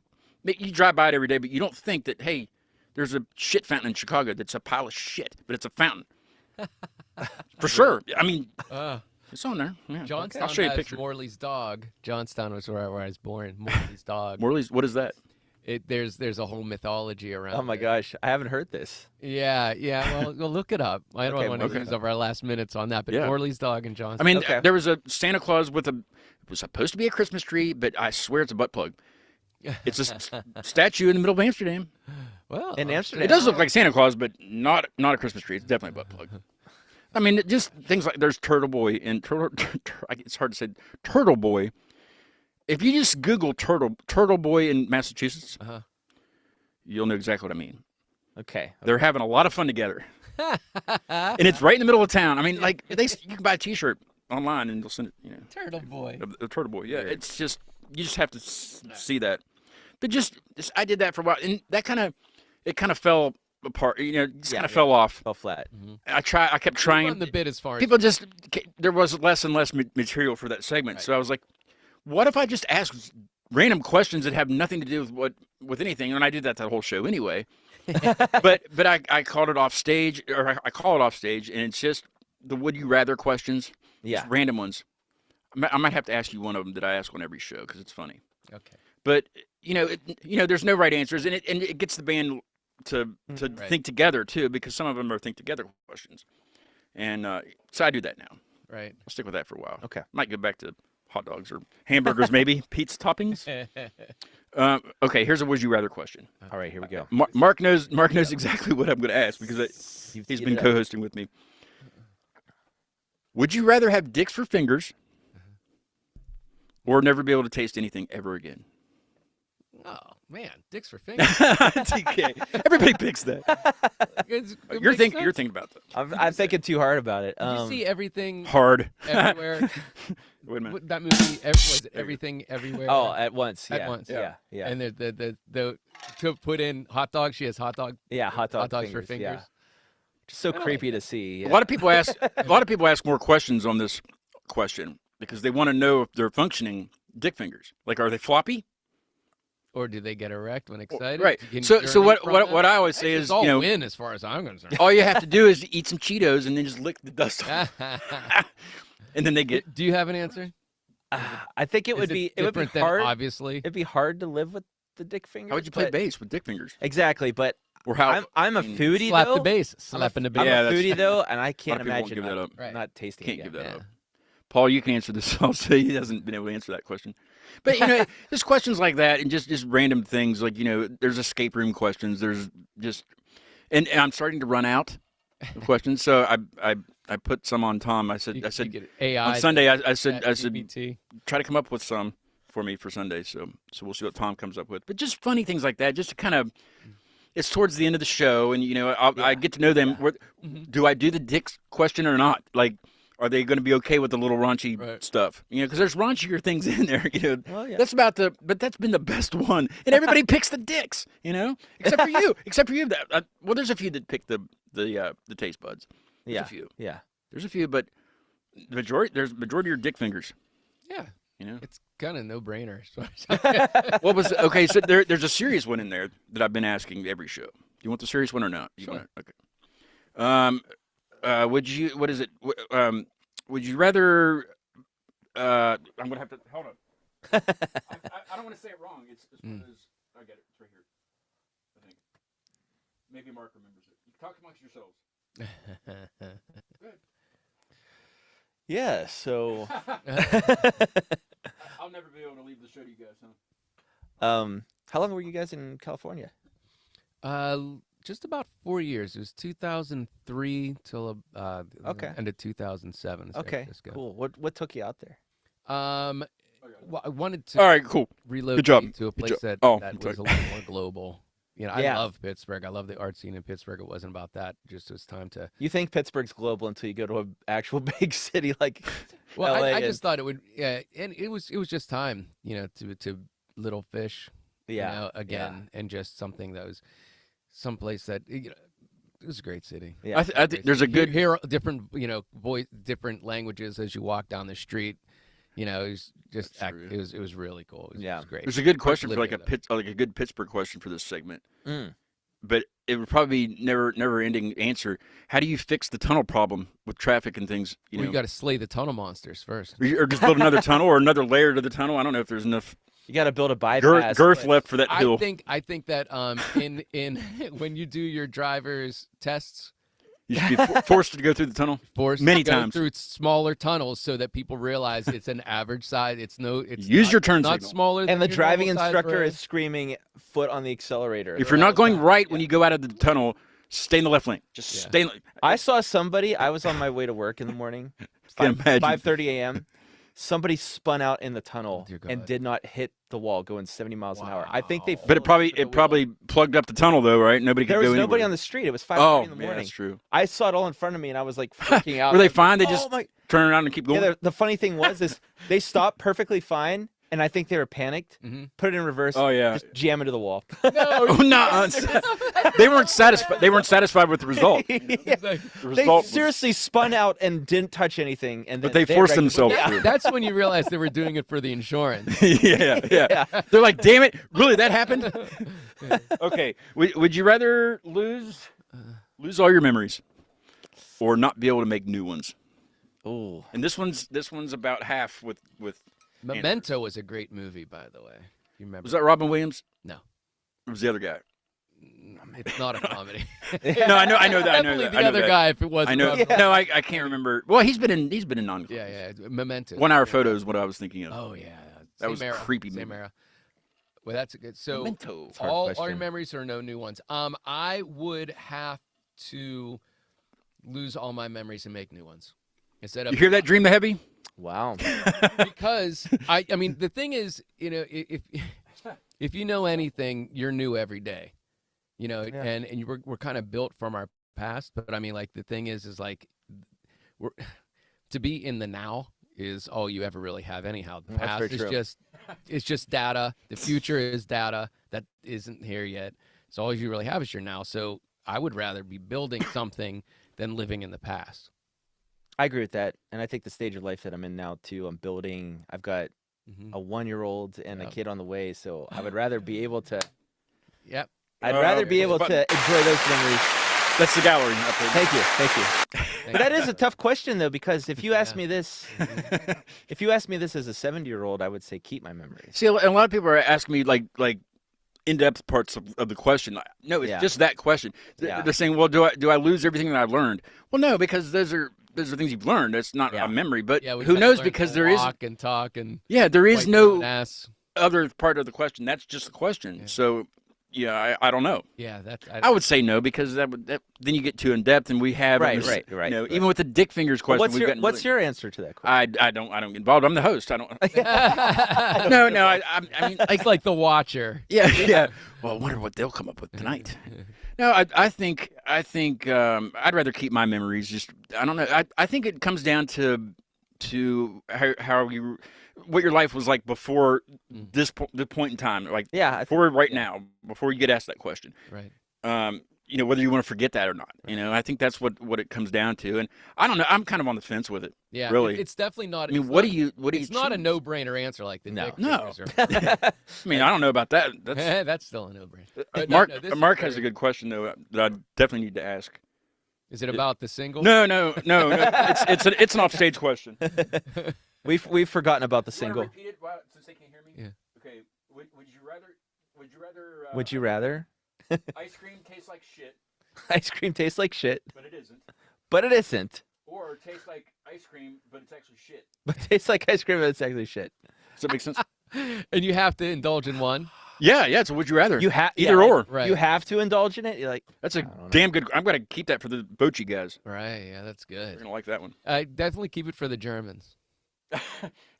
you drive by it every day, but you don't think that, hey, there's a shit fountain in Chicago that's a pile of shit, but it's a fountain. For sure. I mean, it's on there. Yeah. Johnstown I'll show you a has picture. Morley's dog. Johnstown was where I was born. Morley's dog. Morley's, what is that? There's a whole mythology around. Oh my it. gosh. I haven't heard this. Yeah. Well, look it up. I don't want to use up our last minutes on that, but Yeah. Morley's dog in Johnstown. I mean, Okay. there was a Santa Claus it was supposed to be a Christmas tree, but I swear it's a butt plug. It's a statue in the middle of Amsterdam. well, In Amsterdam. It does look like Santa Claus, but not a Christmas tree. It's definitely a butt plug. I mean, just things like there's Turtle Boy and it's hard to say Turtle Boy. If you just Google Turtle Boy in Massachusetts, you'll know exactly what I mean. Okay. They're having a lot of fun together, and it's right in the middle of town. I mean, like you can buy a T-shirt online and they'll send it. Turtle Boy. A Turtle Boy. Yeah, it's just you just have to see that. But just I did that for a while, and that kind of fell apart. Just kind of fell off. Fell flat. I kept trying. Run the bit as far People there was less and less material for that segment, so I was like, what if I just asked random questions that have nothing to do with anything, and I did that the whole show anyway. but I called it off stage, or I call it off stage, and it's just the would you rather questions. Yeah. Just random ones. I might have to ask you one of them that I ask on every show because it's funny. Okay. But there's no right answers, and it gets the band to think together too, because some of them are think together questions, and so I do that now. Right. I'll stick with that for a while. Okay. Might go back to hot dogs or hamburgers, maybe pizza toppings. Okay, here's a would you rather question. All right, here we go. Mark knows exactly what I'm going to ask because he's been co-hosting with me. Would you rather have dicks for fingers or never be able to taste anything ever again? Oh man, dicks for fingers. TK. Everybody picks that. You're thinking about that. I'm thinking too hard about it. Did you see everything Hard. everywhere? Wait a minute. That movie was it Everything Everywhere? Oh, at once. At once. Yeah. And the to put in hot dog, she has hot dog. Yeah, hot dogs fingers, for fingers. Yeah. Just so creepy to see. A lot of people ask more questions on this question because they want to know if they're functioning dick fingers. Like, are they floppy? Or do they get erect when excited? Right. Can So urinate what from what them? I always say It's is, all win as far as I'm concerned. all you have to do is eat some Cheetos and then just lick the dust off. And then they get. Do you have an answer? I think it would be different than hard. obviously. It'd be hard to live with the dick fingers. How would you play but- bass with dick fingers? Exactly, but Or how? I'm a foodie Slap though. the bass. Slapping the bass. I'm Yeah, a that's- foodie though, and I A can't lot of people won't imagine give that up. Right. not tasting Can't again. give that Yeah. up. Paul, you can answer this also. He hasn't been able to answer that question. But, just questions like that and just random things like, there's escape room questions. There's just – and I'm starting to run out of questions. So I put some on Tom. I said You get AI on Sunday I said ChatGPT. try to come up with some for me for Sunday. So we'll see what Tom comes up with. But just funny things like that just to kind of – it's towards the end of the show and, I get to know them. Do I do the dicks question or not? Like – are they going to be okay with the little raunchy stuff? Because there's raunchier things in there. Well, yeah. But that's been the best one, and everybody picks the dicks. Except for you. Except for you. Well, there's a few that pick the taste buds. There's a few. Yeah. There's a few, but there's majority are dick fingers. Yeah. It's kind of no brainer. What was okay? So there's a serious one in there that I've been asking every show. Do you want the serious one or not? Sure. Okay. Would you? What is it? Would you rather? I'm gonna have to hold on. I don't want to say it wrong. It's because I get it. It's right here. I think. Maybe Mark remembers it. You talk amongst yourselves. Good. Yeah. So. I'll never be able to leave the show to you guys, huh? How long were you guys in California? Just about 4 years. It was 2003 till Okay. end of 2007. in San Okay. Francisco. Cool. What took you out there? Well, I wanted to All right, cool. relocate job. to a Good place job. that, Oh, that I'm sorry. was a little more global. I Yeah. love Pittsburgh. I love the art scene in Pittsburgh. It wasn't about that. Just it was time to. You think Pittsburgh's global until you go to an actual big city like Well, LA I just thought it would. Yeah, and it was just time. To little fish. Again, and just something that was someplace that it was a great city. Yeah. I think there's a good. hear different different languages as you walk down the street. It was just That's true. it was really cool. It was great. There's a good question for live like there, a good Pittsburgh question for this segment. Mm. But it would probably be never ending answer. How do you fix the tunnel problem with traffic and things? You got to slay the tunnel monsters first. Or just build another tunnel or another layer to the tunnel. I don't know if there's enough You got to build a bypass. girth left for that hill. I think that in when you do your driver's tests, You should be forced to go through the tunnel forced many to go times. through smaller tunnels so that people realize it's an average size. It's Use not, your turn not signal. smaller. And than the your driving normal size instructor road. is screaming foot on the accelerator. If you're not going right when you go out of the tunnel, stay in the left lane. Just stay. I saw somebody. I was on my way to work in the morning, Can imagine. 5:30 a.m. Somebody spun out in the tunnel Dear and God. did not hit the wall, going 70 miles an hour. I think they. But it probably plugged up the tunnel though, right? Nobody could There go was nobody anywhere. on the street. It was 5:30 Oh, in the yeah, morning. that's true. I saw it all in front of me, and I was like freaking out. Were they I was like, fine? They "Oh just my-" turn around and keep going. Yeah, the funny thing was, is they stopped perfectly fine, and I think they were panicked. Put it in reverse. Oh yeah. Just jam into the wall. Oh no. They weren't satisfied. They weren't satisfied with the result. Yeah. The They result was- seriously spun out and didn't touch anything, and but then they forced wrecked- themselves Yeah. through. That's when you realize they were doing it for the insurance. yeah. They're like, damn it, really? That happened? Okay. Would you rather lose all your memories, or not be able to make new ones? Ooh. And this one's about half with. Memento was a great movie, by the way. You remember? Was that Robin Williams? No. Or was the other guy? It's not a comedy. No, I know that. Definitely the other guy. If it was, I know. Robin- No, I can't remember. Well, he's been in non. Yeah. Memento. 1 hour photo is what I was thinking of. Oh yeah. That Same was a era, creepy Same movie. era. Well, that's a good. So Memento. all your question. memories or no new ones? I would have to lose all my memories and make new ones instead of You hear that, Dream the Heavy? Wow. because I mean the thing is, you know, if you know anything, you're new every day, you know, Yeah. and we're kind of built from our past. But I mean, like the thing is like we're to be in the now is all you ever really have anyhow. The That's past very is true. it's just data. The future is data that isn't here yet. So all you really have is your now. So I would rather be building something than living in the past. I agree with that, and I think the stage of life that I'm in now too. I'm building. I've got Mhm. a 1-year-old and a Yep. kid on the way, so I would rather be able to. Yep. I'd Oh, rather okay. be able But- to enjoy those memories. That's the gallery up there. Thank you. But that is a tough question though, because if you ask me this, if you ask me this as a 70-year-old, I would say keep my memories. See, a lot of people are asking me like in-depth parts of the question. No, it's Yeah. just that question. Yeah. They're saying, well, do I lose everything that I've learned? Well, no, because those are things you've learned. That's not Yeah. a memory. But Yeah. who knows? Because there is walk and talk and there is wipe no an ass. other part of the question. That's just the question. Yeah. So yeah, I don't know. Yeah, that's I would say no because that then you get too in depth, and we have Right, this- right. You know, even with the dick fingers question, What's we've your gotten What's really- your answer to that question? I don't get involved. I'm the host. I don't. No. I mean, it's like the Watcher. yeah. Well, I wonder what they'll come up with tonight. No, I think I'd rather keep my memories. Just I don't know. I think it comes down to how you what your life was like before the point in time, like Yeah, before now, before you get asked that question. Right. You know, whether you want to forget that or not. You know, I think that's what it comes down to. And I don't know. I'm kind of on the fence with it. Yeah. Really. It's definitely not. I mean, it's what not- do you It's not a choose? no-brainer answer like the No. dick No. fingers are. I mean, I don't know about that. That's That's still a no-brainer. But Mark. no, this is Mark has a very- good question though that I definitely need to ask. Is it about the single? No. It's an offstage question. We've forgotten about the You wanna single. repeat it since they can't hear me? Yeah. Okay. Would you rather? Would you rather ice cream tastes like shit, ice cream tastes like shit, but it isn't, but it isn't? or taste like ice cream, but it's actually shit? But it tastes like ice cream, but it's actually shit. Does that make sense? And you have to indulge in one. Yeah. So would you rather? You have either or. Right. You have to indulge in it. You're like, That's a don't know. damn good. I'm gonna keep that for the Bochi guys. Right. Yeah, that's They're good. gonna like that one. Definitely keep it for the Germans.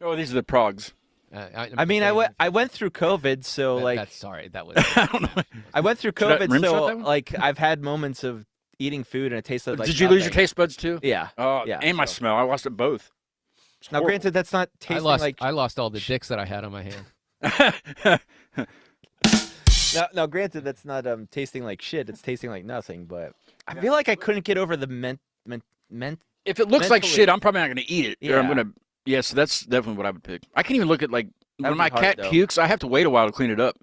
Oh, these are the progs. I mean, I went through COVID, so like That's sorry. That was. I don't know. I went through Should I COVID, rim shot so that one? like I've had moments of eating food and it tasted like. Did you lose your nothing. taste buds too? Yeah. Oh, Yeah, and my so- smell. I lost it both. It's Now, horrible. granted, that's not tasting like. I lost all the dicks that I had on my hand. Now, granted, that's not tasting like shit. It's tasting like nothing. But I feel like I couldn't get over the ment. If it looks like Mentally- shit, I'm probably not going to eat it. Or I'm Yeah. going to. Yeah, so that's definitely what I would pick. I can't even look at like when That'd my be hard, cat though. pukes. I have to wait a while to clean it up.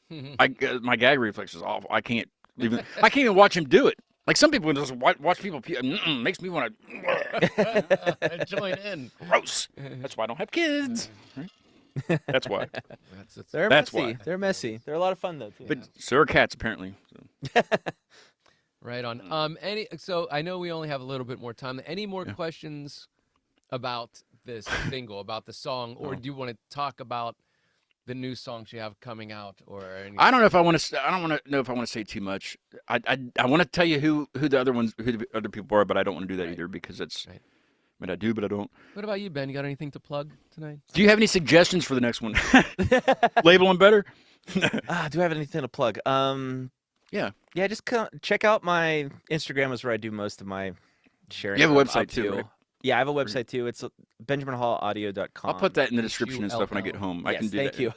My gag reflex is awful. I can't even. I can't even watch him do it. Like some people just watch people puke. Makes me want to. Join in. Gross. That's why I don't have kids. Right? That's why. They're That's messy. why. They're messy. They're a lot of fun though too. But so are cats apparently. So. Right on. So I know we only have a little bit more time. Any more questions about this single, about the song, or do you want to talk about the new songs you have coming out, or anything? I don't know if I want to. I don't want to know if I want to say too much. I want to tell you who the other people are, but I don't want to do that either because it's. Right. I mean, I do, but I don't. What about you, Ben? You got anything to plug tonight? Do you have any suggestions for the next one? Label them better. Do I have anything to plug? Yeah. Yeah, just check out my Instagram is where I do most of my sharing. You have a what I'm website up too, to. right? Yeah, I have a website too. It's benjaminhallaudio.com. I'll put that in the description and stuff when I get home. I Yes, can do thank that. you.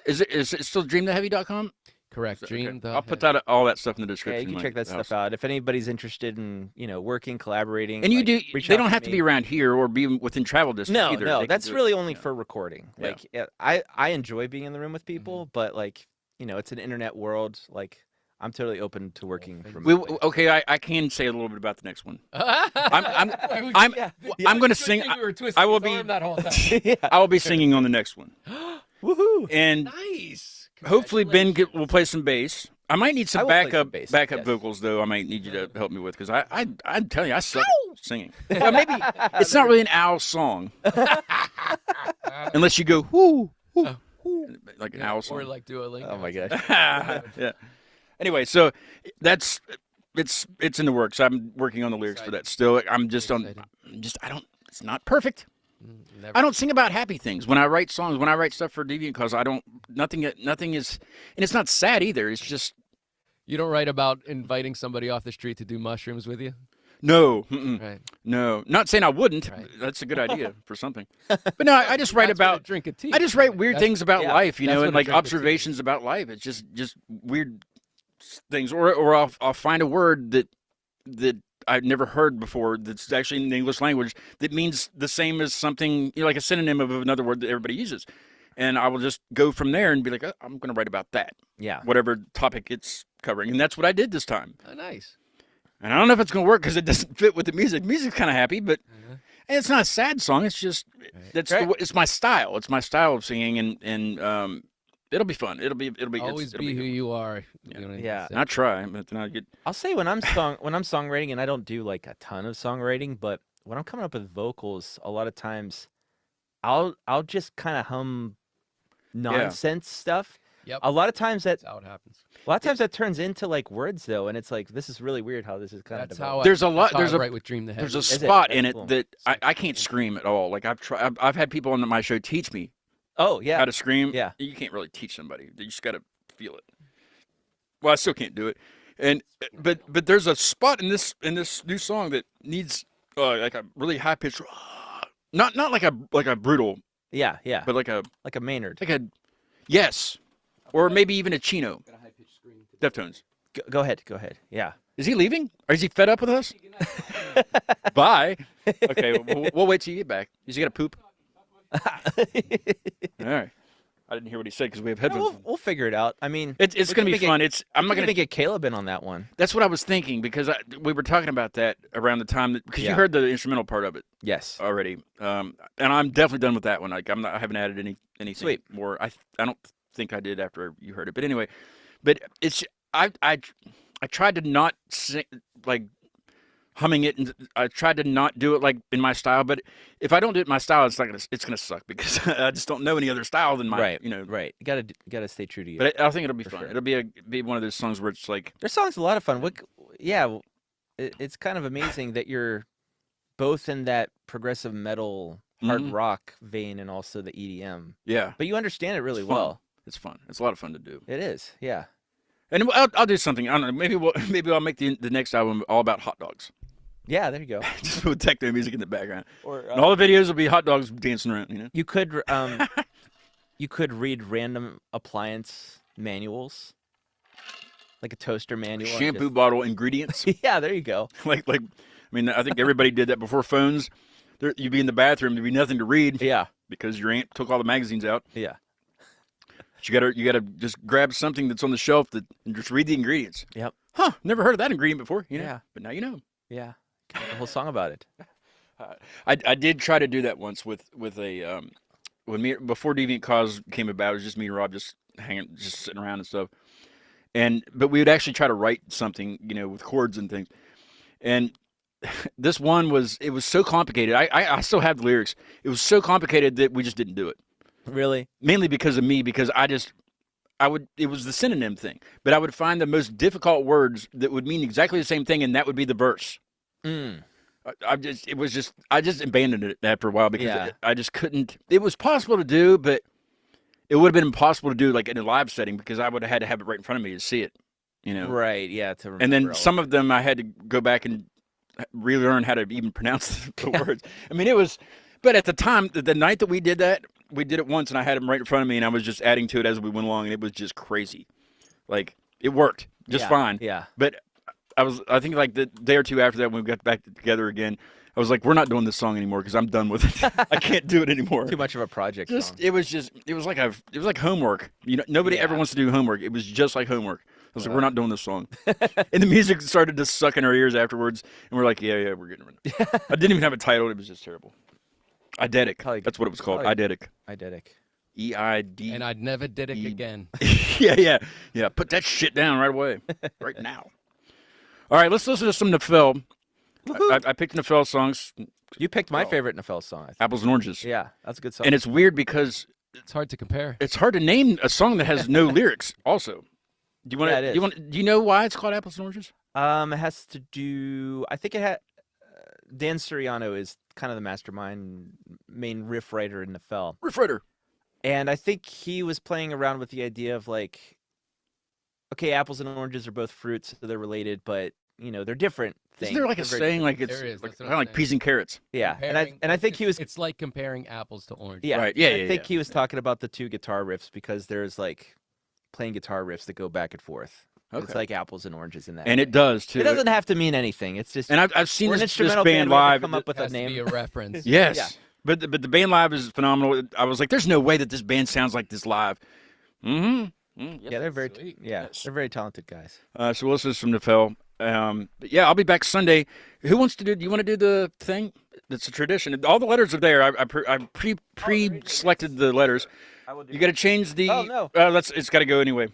Is it still dreamtheheavy.com? Correct. Okay. Dream. I'll put that all that stuff in the Yeah, description. you can like check that the stuff house. out. If anybody's interested in, working, collaborating. And you like, do. reach They out don't have to me. be around here or be within travel distance. No, either. They no, can that's do it. really only Yeah. for recording. Yeah. Like, I enjoy being in the room with people, but like, it's an internet world. Like, I'm totally open to working remotely. Okay, I can say a little bit about the next one. I'm I'm going to sing. I will be. that whole time. Yeah. I will be singing on the next one. Woohoo! And Nice. hopefully Ben will play some bass. I might need I some will play some backup bass, backup yes. vocals though. I might need you to help me with because I'm telling you I suck at singing. Well, maybe it's not really an owl song, unless you go whoo whoo, whoo like an owl song. Or like Duolingo. Oh my gosh. Yeah. Anyway, so it's in the works. I'm working on the lyrics for that still. I'm just on. I don't. It's not perfect. Never. I don't sing about happy things when I write songs. When I write stuff for Deviant Cause, I don't. Nothing is, and it's not sad either. It's just You don't write about inviting somebody off the street to do mushrooms with you? no, Right. no. Not saying I wouldn't. Right. That's a good idea for something. But no, I just write That's what a about. drink of tea. I just write weird That's- things about yeah, life, you that's know, what and a like drink of tea is. observations about life. It's just weird things, or I'll find a word that I've never heard before that's actually in the English language that means the same as something, like a synonym of another word that everybody uses. And I will just go from there and be like, oh, I'm going to write about that, Yeah. whatever topic it's covering. And that's what I did this time. Oh, nice. And I don't know if it's going to work because it doesn't fit with the music. Music's kind of happy, but and it's not a sad song. It's just, it's my style. It's my style of singing, and it'll be fun. It'll be Always it'll be who good. you are. Yeah. You know, Yeah. that's it. I try, but then I get, I'll say when I'm songwriting, and I don't do like a ton of songwriting, but when I'm coming up with vocals, a lot of times I'll just kind of hum nonsense stuff. Yep. A lot of times That's how it happens. that turns into like words though, and it's like this is really weird how this is kind That's of how There's a that's lot- how there's I a- write with Dream the Heavy. there's a Is it? spot That's in it cool. that I can't scream at all. Like I've had people on my show teach me Oh yeah. how to scream. Yeah. You can't really teach somebody. You just got to feel it. Well, I still can't do it. And but there's a spot in this new song that needs like a really high pitched, not like a brutal, Yeah, yeah. but like a Maynard. yes, or maybe even a Chino. Deftones. Go ahead. Yeah. Is he leaving? Or is he fed up with us? Bye. Okay, we'll wait till you get back. Is he got to poop? All right. I didn't hear what he said because we have headphones. We'll figure it out. I mean, It's we going to can be fun. I'm not gonna going to. get Caleb in on that one. That's what I was thinking because we were talking about that around the time because you Yeah. heard the instrumental part of it Yes. already. And I'm definitely done with that one. Like I haven't added anything Sweet. more. I don't think I did after you heard it. But anyway, it's I tried to not sing like humming it, and I tried to not do it like in my style. But if I don't do it in my style, it's gonna suck because I just don't know any other style than mine. Right. You know. Right. You gotta stay true to you. But I think it'll be For fun. sure. It'll be one of those songs where it's like Their song's a lot of fun. It's kind of amazing that you're both in that progressive metal, hard Mhm. rock vein, and also the EDM. yeah, But you understand it really It's fun. well. it's fun. It's a lot of fun to do. It is. Yeah. And I'll do something. I don't know. Maybe I'll make the next album all about hot dogs. Yeah. There you go. Just put techno music in the background. Or And all the videos will be hot dogs dancing around. You know. you could you could read random appliance manuals, like a toaster manual. and Shampoo bottle ingredients. Yeah. There you go. like I mean, I think everybody did that before phones. You'd be in the bathroom, there'd be nothing to read Yeah. because your aunt took all the magazines out. Yeah. But you gotta just grab something that's on the shelf and just read the ingredients. Yep. Huh? Never heard of that ingredient before. You know? Yeah. But now you know. Yeah. The whole song about it. I did try to do that once with a before Deviant Cause came about. It was just me and Rob just sitting around and stuff. But we would actually try to write something, with chords and things. And this one was so complicated. I still have the lyrics. It was so complicated that we just didn't do it. Really? Mainly because of me, because it was the synonym thing. But I would find the most difficult words that would mean exactly the same thing, and that would be the verse. Mm. I just abandoned it after a while because Yeah. I just couldn't. It was possible to do, but it would have been impossible to do like in a live setting because I would have had to have it right in front of me to see it, Right. Yeah. To remember And then all some of them I had to go back and relearn how to even pronounce the words. I mean, it was. But at the time, the night that we did that, we did it once, and I had him right in front of me, and I was just adding to it as we went along, and it was just crazy. Like it worked just fine. Yeah. But I think like the day or two after that, when we got back together again, I was like, we're not doing this song anymore because I'm done with it. I can't do it anymore. Too much of a project song. It was like homework. You know, nobody ever wants to do homework. It was just like homework. I was like, we're not doing this song. And the music started to suck in our ears afterwards, and we're like, yeah, we're getting rid of it. I didn't even have a title. It was just terrible. Eidetic. That's what it was called. Eidetic. Eidetic. E-I-D. And I'd never did it again. Yeah. Put that shit down right away, right now. All right, let's listen to some Nephele. I picked Nephele songs. You picked my favorite Nephele song. Apples and Oranges. Yeah, that's a good song. And it's weird because It's hard to compare. it's hard to name a song that has no lyrics. Also, do you want Yeah, it is. Do you know why it's called Apples and Oranges? It has to do. I think it had. Dan Siriano is kind of the mastermind, main riff writer in Nephele. Riff Writer. And I think he was playing around with the idea of like, okay, apples and oranges are both fruits, so they're related, but you know they're different things. Isn't there like a They're very saying different. like it's There is, like, that's what kind of I'm like saying. peas and carrots? Yeah, Comparing- and I think he was It's like comparing apples to oranges. yeah Right, yeah, I yeah, think yeah. he was talking about the two guitar riffs because there's like playing guitar riffs that go back and forth. It's Okay. like apples and oranges in that. And it does too. It doesn't have to mean anything. It's just And I've seen we're an this instrumental band we had to live. come up with Has a to be name. a reference. Yes. Yeah. But the band live is phenomenal. I was like, there's no way that this band sounds like this live. Yeah, they're very Sweet. they're very talented guys. So we'll listen to some Nephele. But yeah, I'll be back Sunday. Who wants to do? Do you want to do the thing? It's a tradition. All the letters are there. I pre-selected the letters. You got to change the. Oh, no. It's got to go anyway.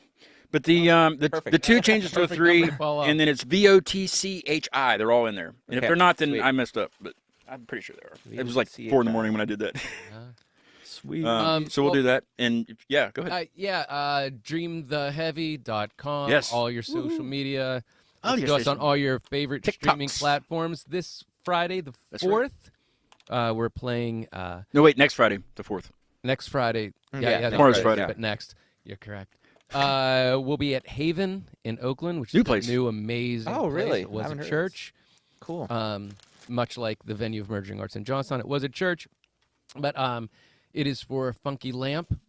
But the Perfect. 2 changes to a 3, Follow up. and then it's VOTCHI. They're all in there. And if Okay, they're not, then sweet. I messed up. But I'm pretty sure they are. It was like 4 in the morning when I did that. Sweet. So we'll do that. And yeah, go ahead. Dreamtheheavy.com. Yes. All your social media. Oh, Listen your to us station. on all your favorite streaming TikToks. platforms. This Friday, the That's right. 4th, we're playing No, wait, next Friday, the 4th. next Friday. Yeah, next tomorrow's Friday. But next, you're correct. We'll be at Haven in Oakland, which New is place. a new amazing Oh, place. really? It was Haven't a heard of church. Cool. Much like the venue of Merging Arts in Johnstown. It was a church, but it is for Funky Lamp.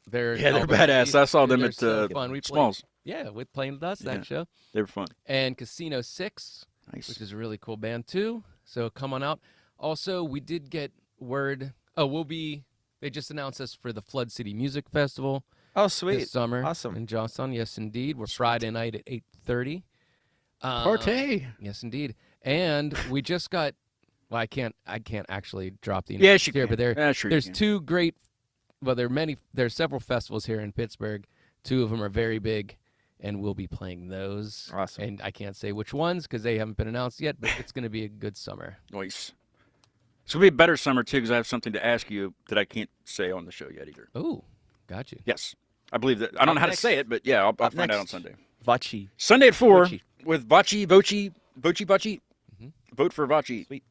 They're badass. I saw them they're at so fun. We played- Smalls. Yeah, with Playing with Us, that Yeah. show. They were fun. And Casino 6, Nice. which is a really cool band too. So come on out. Also, we did get word. They just announced us for the Flood City Music Festival Oh, sweet. this summer. Awesome. In Johnstown. Yes, indeed. We're Friday night at 8:30. Partay. Yes, indeed. And we just got. Well, I can't actually drop the Yes, you here, can. but Yeah, sure you there's can. 2 great. Well, there's several festivals here in Pittsburgh. 2 of them are very big, and we'll be playing those. Awesome. And I can't say which ones because they haven't been announced yet, but it's going to be a good summer. Nice. It's going to be a better summer, too, because I have something to ask you that I can't say on the show yet either. Oh, got you. Yes. I believe that. I don't know how to next. say it, but yeah, I'll Up find out on next. Sunday. Vachi. Sunday at 4 Voci. with Voci. Vote for Voci. Sweet.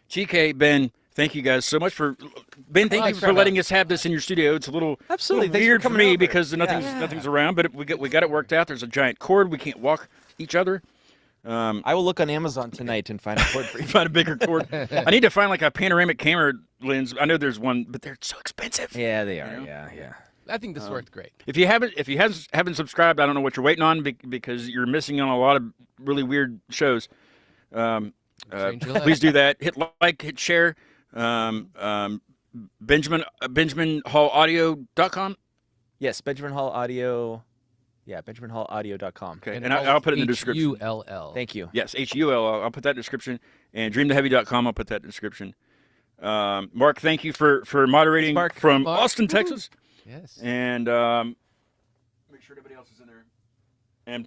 TK, Ben, thank you guys so much for Ben. Thank you Thanks for for letting us have this in your studio. It's a little Absolutely. little Thanks for weird for coming me over. because nothing's around, but we got it worked out. There's a giant cord. We can't walk each other. I will look on Amazon tonight and find a cord for you. Find a bigger cord. I need to find like a panoramic camera lens. I know there's one, but they're so expensive. Yeah, they are. Yeah. I think this worked great. If you haven't subscribed, I don't know what you're waiting on because you're missing on a lot of really weird shows. Change your life. Please do that. Hit like, hit share. BenjaminHallAudio.com. Yes, Benjamin Hall Audio. Yeah, BenjaminHallAudio.com. Okay, and I'll put it in the description. HULL. Thank you. Yes, HUL. I'll put that in the description. And DreamTheHeavy.com. I'll put that in the description. Mark, thank you for moderating Mark. from Mark. Austin, Texas. Yes. And make sure everybody else is in there.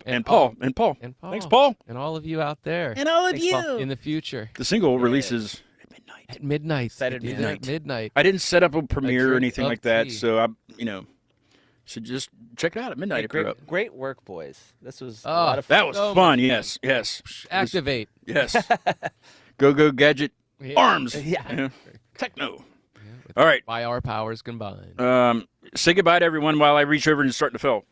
And Paul. Paul. And Paul. And Paul. Thanks, Paul. And all of you out there And all of Thanks, you. Paul. in the future. The single releases at midnight. At midnight. Excited Be to there midnight. at midnight. I didn't set up a premiere or drink anything of like that, tea. so so just check it out at midnight. Hey, if you're up. great work, boys. This was a Oh, lot of fun. That was So fun. Yes. Activate. Yes. Go gadget Yeah. arms. Yeah. Techno. All right. By our powers combined. Say goodbye to everyone while I reach over and start to fill.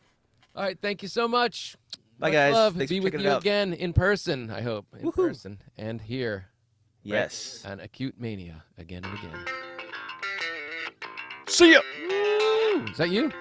All right. Thank you so much. Bye, Much guys. Love. Thanks Be for with checking you it out. again in person, I hope. In Woohoo. person. And here. Yes. On Acute Mania again and again. See ya. Is that you?